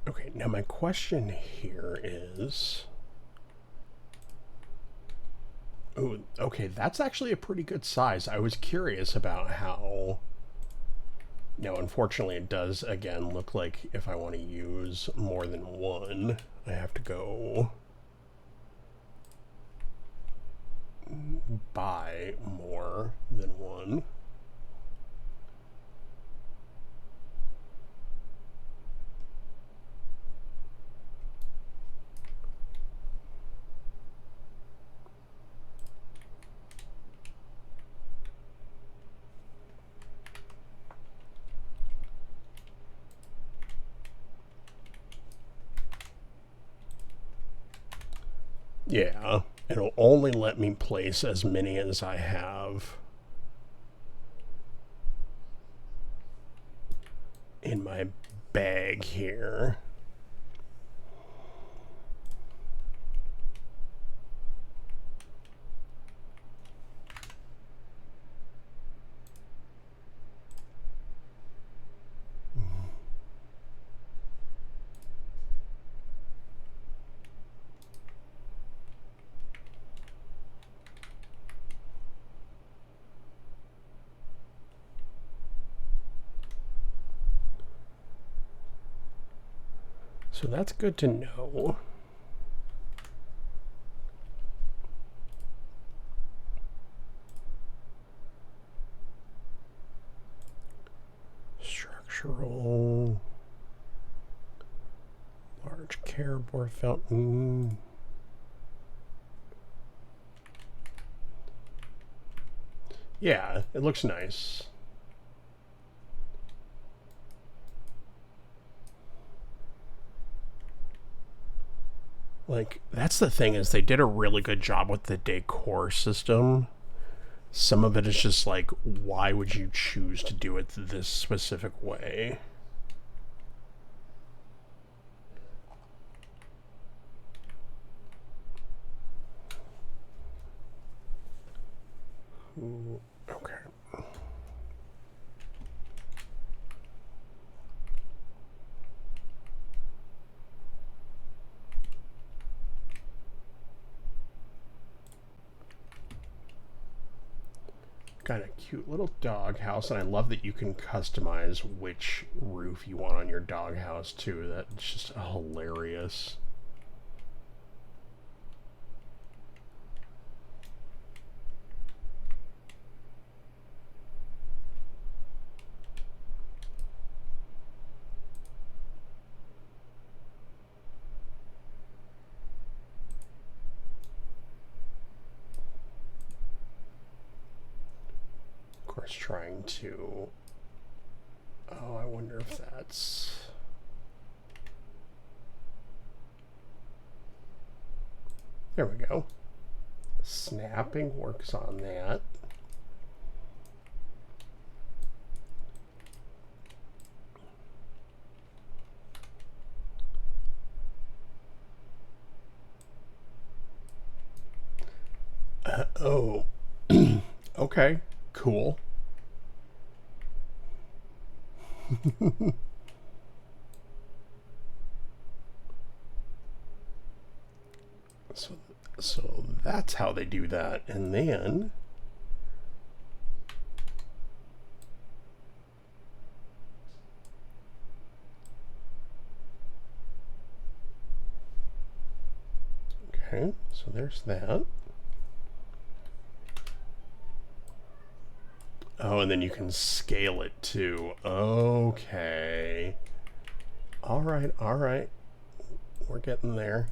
Okay, now my question here is... Oh, okay, that's actually a pretty good size. I was curious about how... Now, unfortunately, it does, again, look like if I want to use more than one, I have to go buy more than one. Yeah, it'll only let me place as many as I have in my bag here. So that's good to know. Structural. Large Caribor fountain. Yeah, it looks nice. Like, that's the thing, is they did a really good job with the decor system. Some of it is just like, why would you choose to do it this specific way? Ooh, okay. Got a cute little doghouse, and I love that you can customize which roof you want on your doghouse too. That's just hilarious. Of course, trying to... Oh, I wonder if that's... There we go. Snapping works on that. Oh. Okay, cool. So that's how they do that. And then okay, so there's that. Oh, and then you can scale it too. Okay. All right, all right. We're getting there.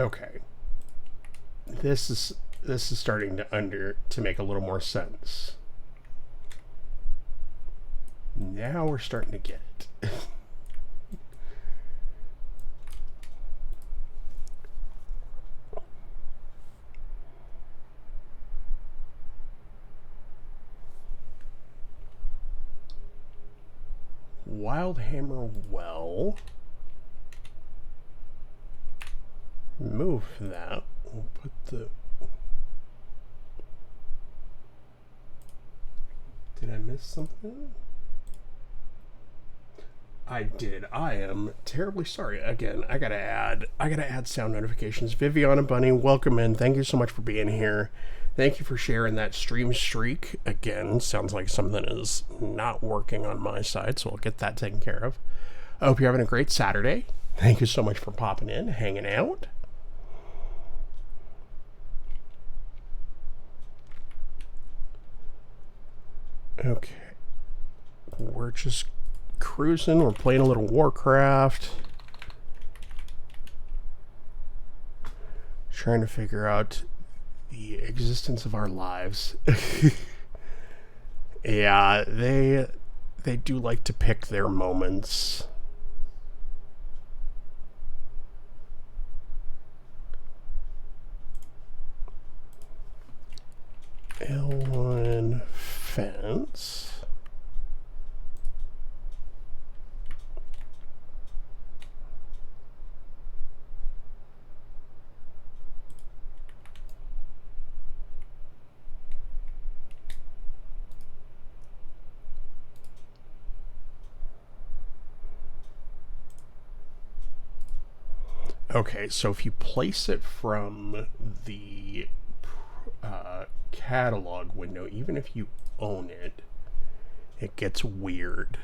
Okay. This is starting to make a little more sense. Now we're starting to get it. Wildhammer well. Move that. We'll put the... Did I miss something? I did. I am terribly sorry. Again, I gotta add sound notifications. Viviana Bunny, welcome in. Thank you so much for being here. Thank you for sharing that stream streak. Again, sounds like something is not working on my side, so I'll get that taken care of. I hope you're having a great Saturday. Thank you so much for popping in, hanging out. Okay. We're just cruising. We're playing a little Warcraft. Trying to figure out the existence of our lives. Yeah, they do like to pick their moments. L1 fence. Okay, so if you place it from the catalog window, even if you own it, it gets weird.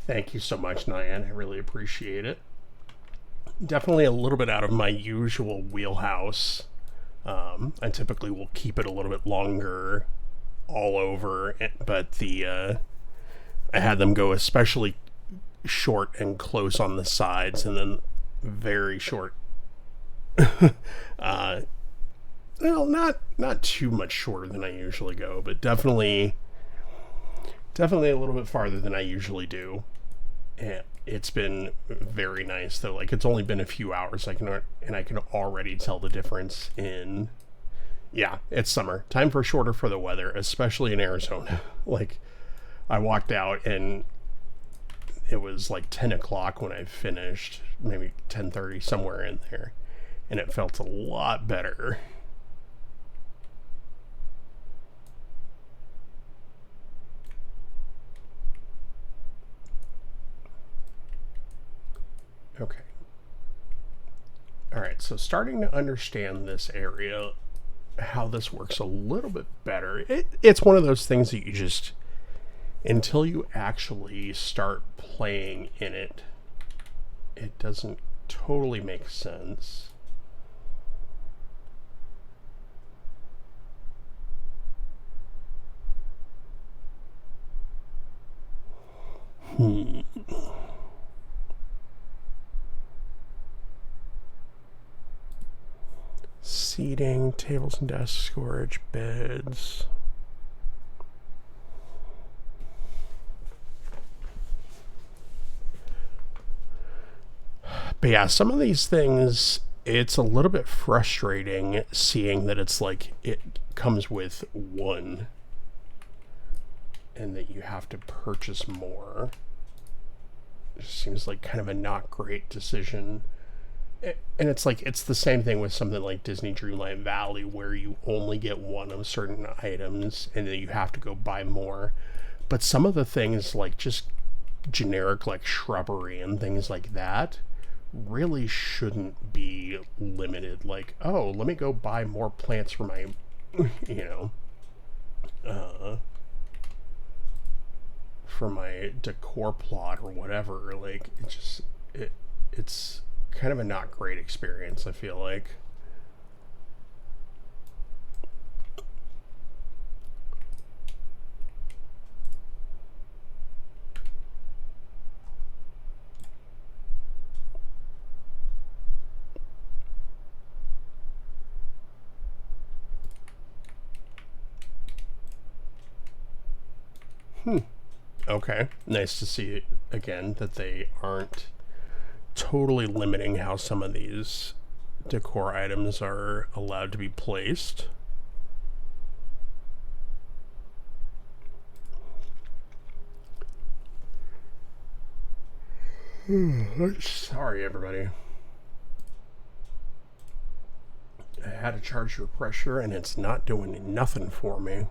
Thank you so much, Nyan. I really appreciate it. Definitely a little bit out of my usual wheelhouse. I typically will keep it a little bit longer all over, but I had them go especially short and close on the sides, and then very short. Well, not too much shorter than I usually go, but definitely a little bit farther than I usually do. And it's been very nice though. Like, it's only been a few hours. I can already tell the difference in. Yeah, it's summer. Time for shorter for the weather, especially in Arizona. Like, I walked out and it was like 10 o'clock when I finished, maybe 10:30, somewhere in there, and it felt a lot better. Okay. All right, so starting to understand this area, how this works a little bit better. It's one of those things that you just, until you actually start playing in it, it doesn't totally make sense. Seating, tables and desks, storage, beds. But yeah, some of these things, it's a little bit frustrating seeing that it's like it comes with one and that you have to purchase more. It seems like kind of a not great decision. And it's like, it's the same thing with something like Disney Dreamlight Valley, where you only get one of certain items and then you have to go buy more. But some of the things, like just generic like shrubbery and things like that, really shouldn't be limited. Like, oh, let me go buy more plants for my, for my decor plot or whatever. Like, it's kind of a not great experience, I feel like. Okay. Nice to see it again that they aren't totally limiting how some of these decor items are allowed to be placed. Sorry, everybody. I had to charge your pressure and it's not doing nothing for me.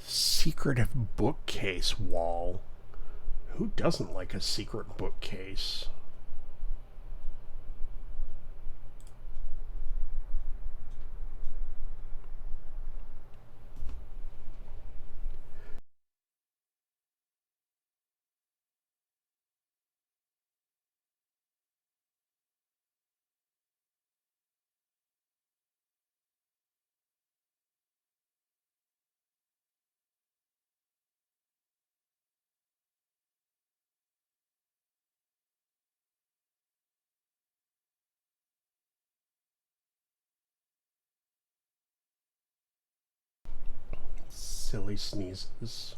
Secretive bookcase wall. Who doesn't like a secret bookcase? Silly sneezes.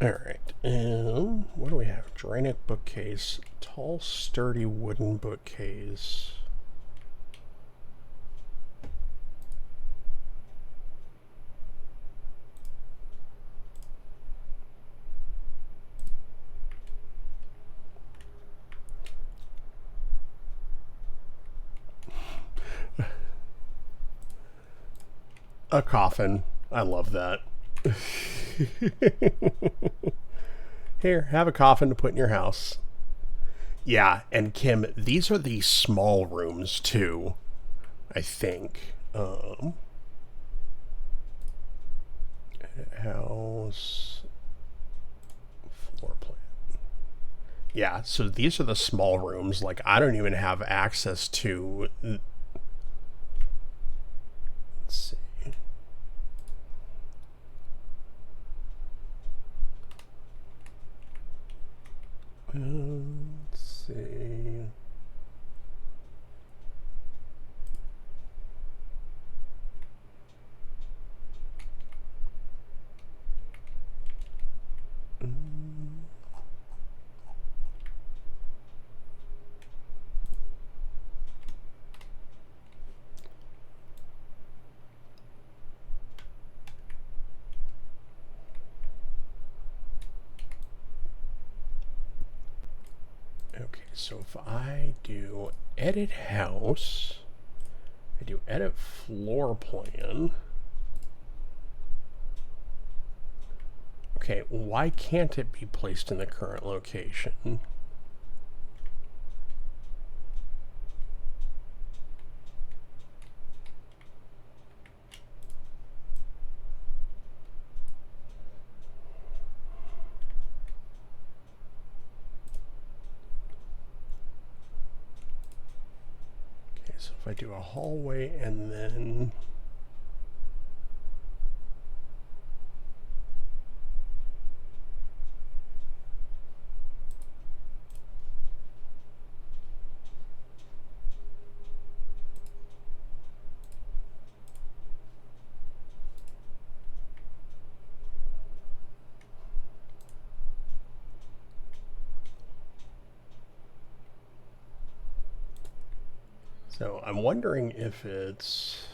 Alright, and what do we have? Dranic bookcase. Tall, sturdy wooden bookcase. A coffin. I love that. Here, have a coffin to put in your house. Yeah, and Kim, these are the small rooms too, I think. House floor plan. Yeah, so these are the small rooms. Like, I don't even have access to. Let's see. Let's see. Okay, so if I do edit house, I do edit floor plan. Okay, why can't it be placed in the current location? So if I do a hallway and then so I'm wondering if it's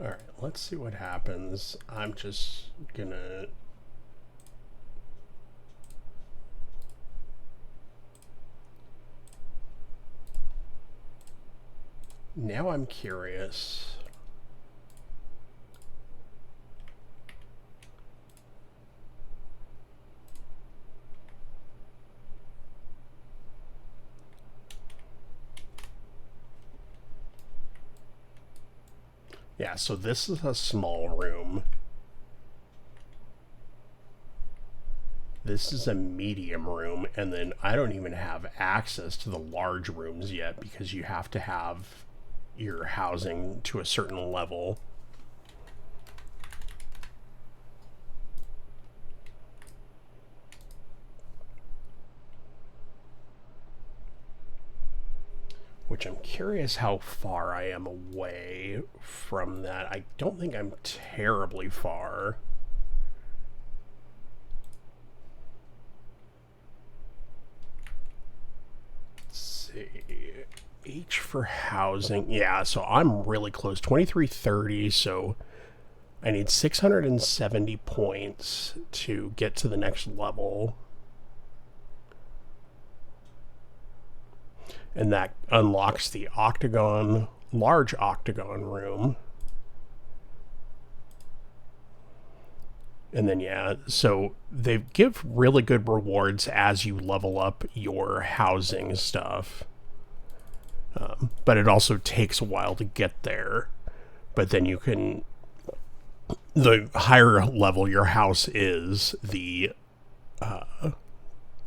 all right, let's see what happens. I'm just gonna now I'm curious. Yeah, so this is a small room. This is a medium room, and then I don't even have access to the large rooms yet because you have to have your housing to a certain level. Which I'm curious how far I am away from that. I don't think I'm terribly far. Let's see. H for housing. Yeah, so I'm really close. 2330, so I need 670 points to get to the next level. And that unlocks the octagon, large octagon room. And then, yeah, so they give really good rewards as you level up your housing stuff. But it also takes a while to get there. But then you can, the higher level your house is, the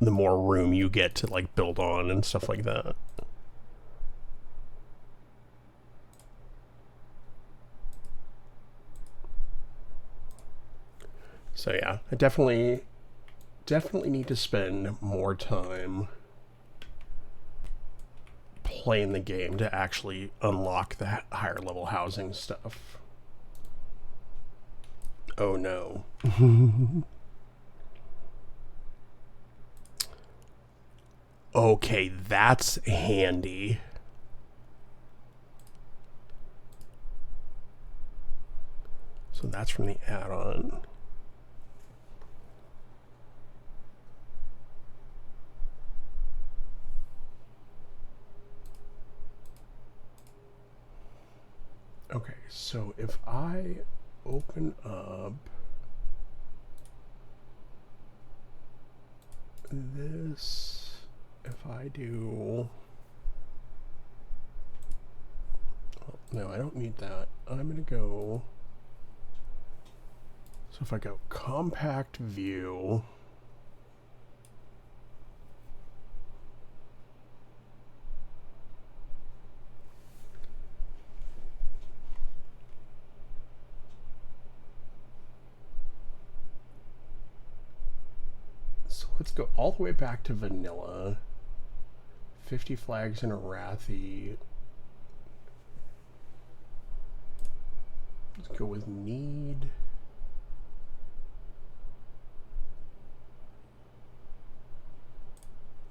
more room you get to like build on and stuff like that. So yeah, I definitely need to spend more time playing the game to actually unlock the higher level housing stuff. Oh no. Okay, that's handy. So that's from the add-on. Okay, so if I open up this, if I do, oh, no, I don't need that. I'm gonna go, so if I go compact view, let's go all the way back to vanilla. 50 flags in Arathi. Let's go with need.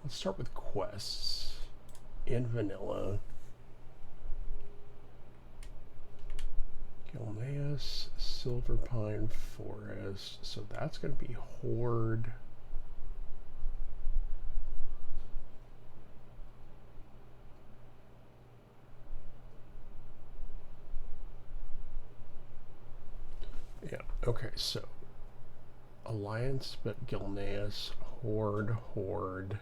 Let's start with quests in vanilla. Gilneas, Silver Pine Forest. So that's going to be Horde. Yeah, okay, so Alliance, but Gilneas, Horde.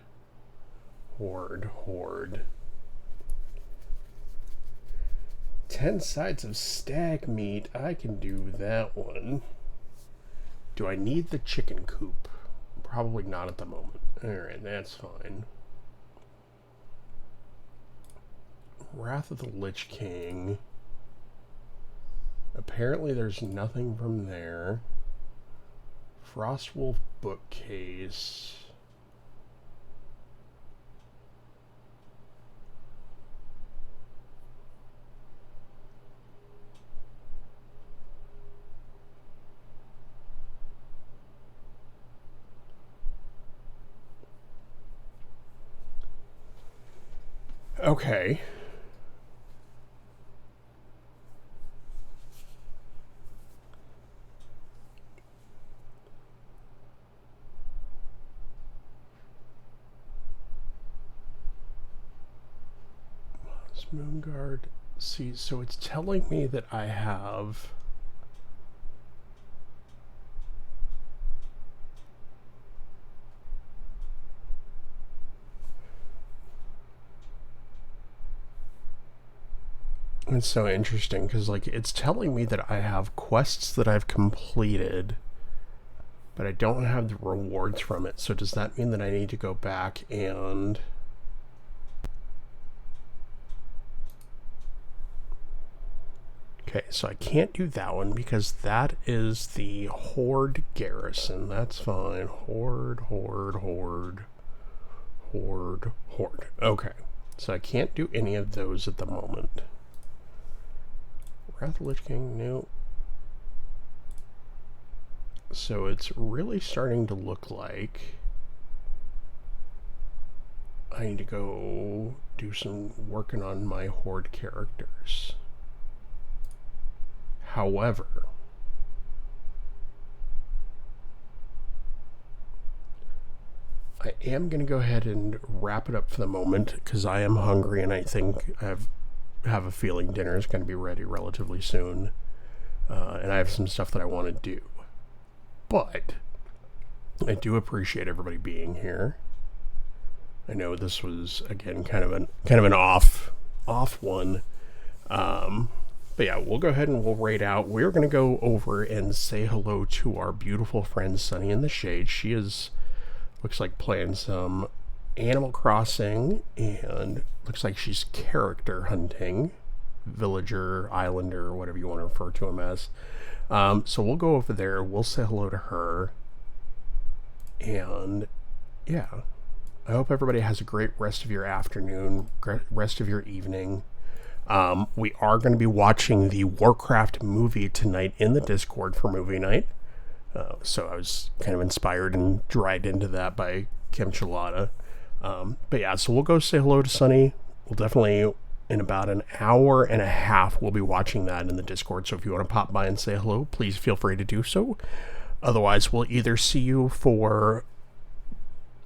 10 sides of stag meat. I can do that one. Do I need the chicken coop? Probably not at the moment. Alright, that's fine. Wrath of the Lich King. Apparently there's nothing from there. Frostwolf bookcase. Okay. Moonguard. See, so it's telling me that I have it's so interesting because like it's telling me that I have quests that I've completed, but I don't have the rewards from it. So does that mean that I need to go back and okay, so I can't do that one because that is the Horde garrison. That's fine. Horde. Okay, so I can't do any of those at the moment. Wrath of the Lich King, no. So it's really starting to look like I need to go do some working on my Horde characters. However, I am going to go ahead and wrap it up for the moment because I am hungry and I think I have a feeling dinner is going to be ready relatively soon. And I have some stuff that I want to do. But I do appreciate everybody being here. I know this was again kind of an off one. But yeah, we'll go ahead and we'll raid out. We're going to go over and say hello to our beautiful friend Sunny in the Shade. She looks like playing some Animal Crossing and looks like she's character hunting. Villager, Islander, whatever you want to refer to him as. So we'll go over there. We'll say hello to her. And yeah, I hope everybody has a great rest of your afternoon, rest of your evening. We are going to be watching the Warcraft movie tonight in the Discord for movie night. So I was kind of inspired and dragged into that by Kim Chalada. But yeah, so we'll go say hello to Sunny. We'll definitely, in about an hour and a half, we'll be watching that in the Discord. So if you want to pop by and say hello, please feel free to do so. Otherwise, we'll either see you for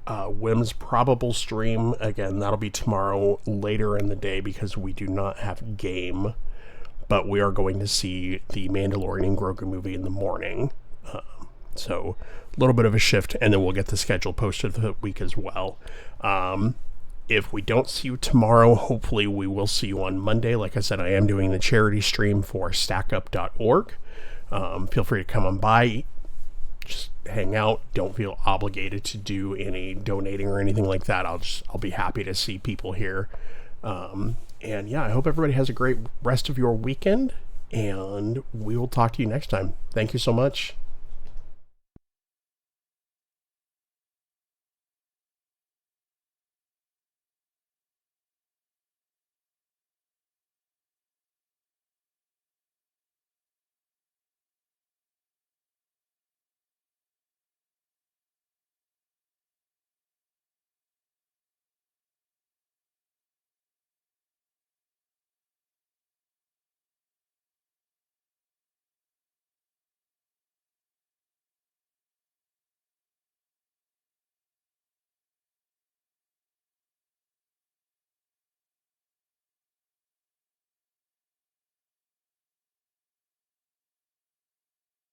Wim's probable stream. Again, that'll be tomorrow later in the day because we do not have game. But we are going to see the Mandalorian and Grogu movie in the morning. So a little bit of a shift, and then we'll get the schedule posted for the week as well. If we don't see you tomorrow, hopefully we will see you on Monday. Like I said, I am doing the charity stream for stackup.org. Feel free to come on by. Just hang out. Don't feel obligated to do any donating or anything like that. I'll be happy to see people here. And yeah, I hope everybody has a great rest of your weekend, and we will talk to you next time. Thank you so much.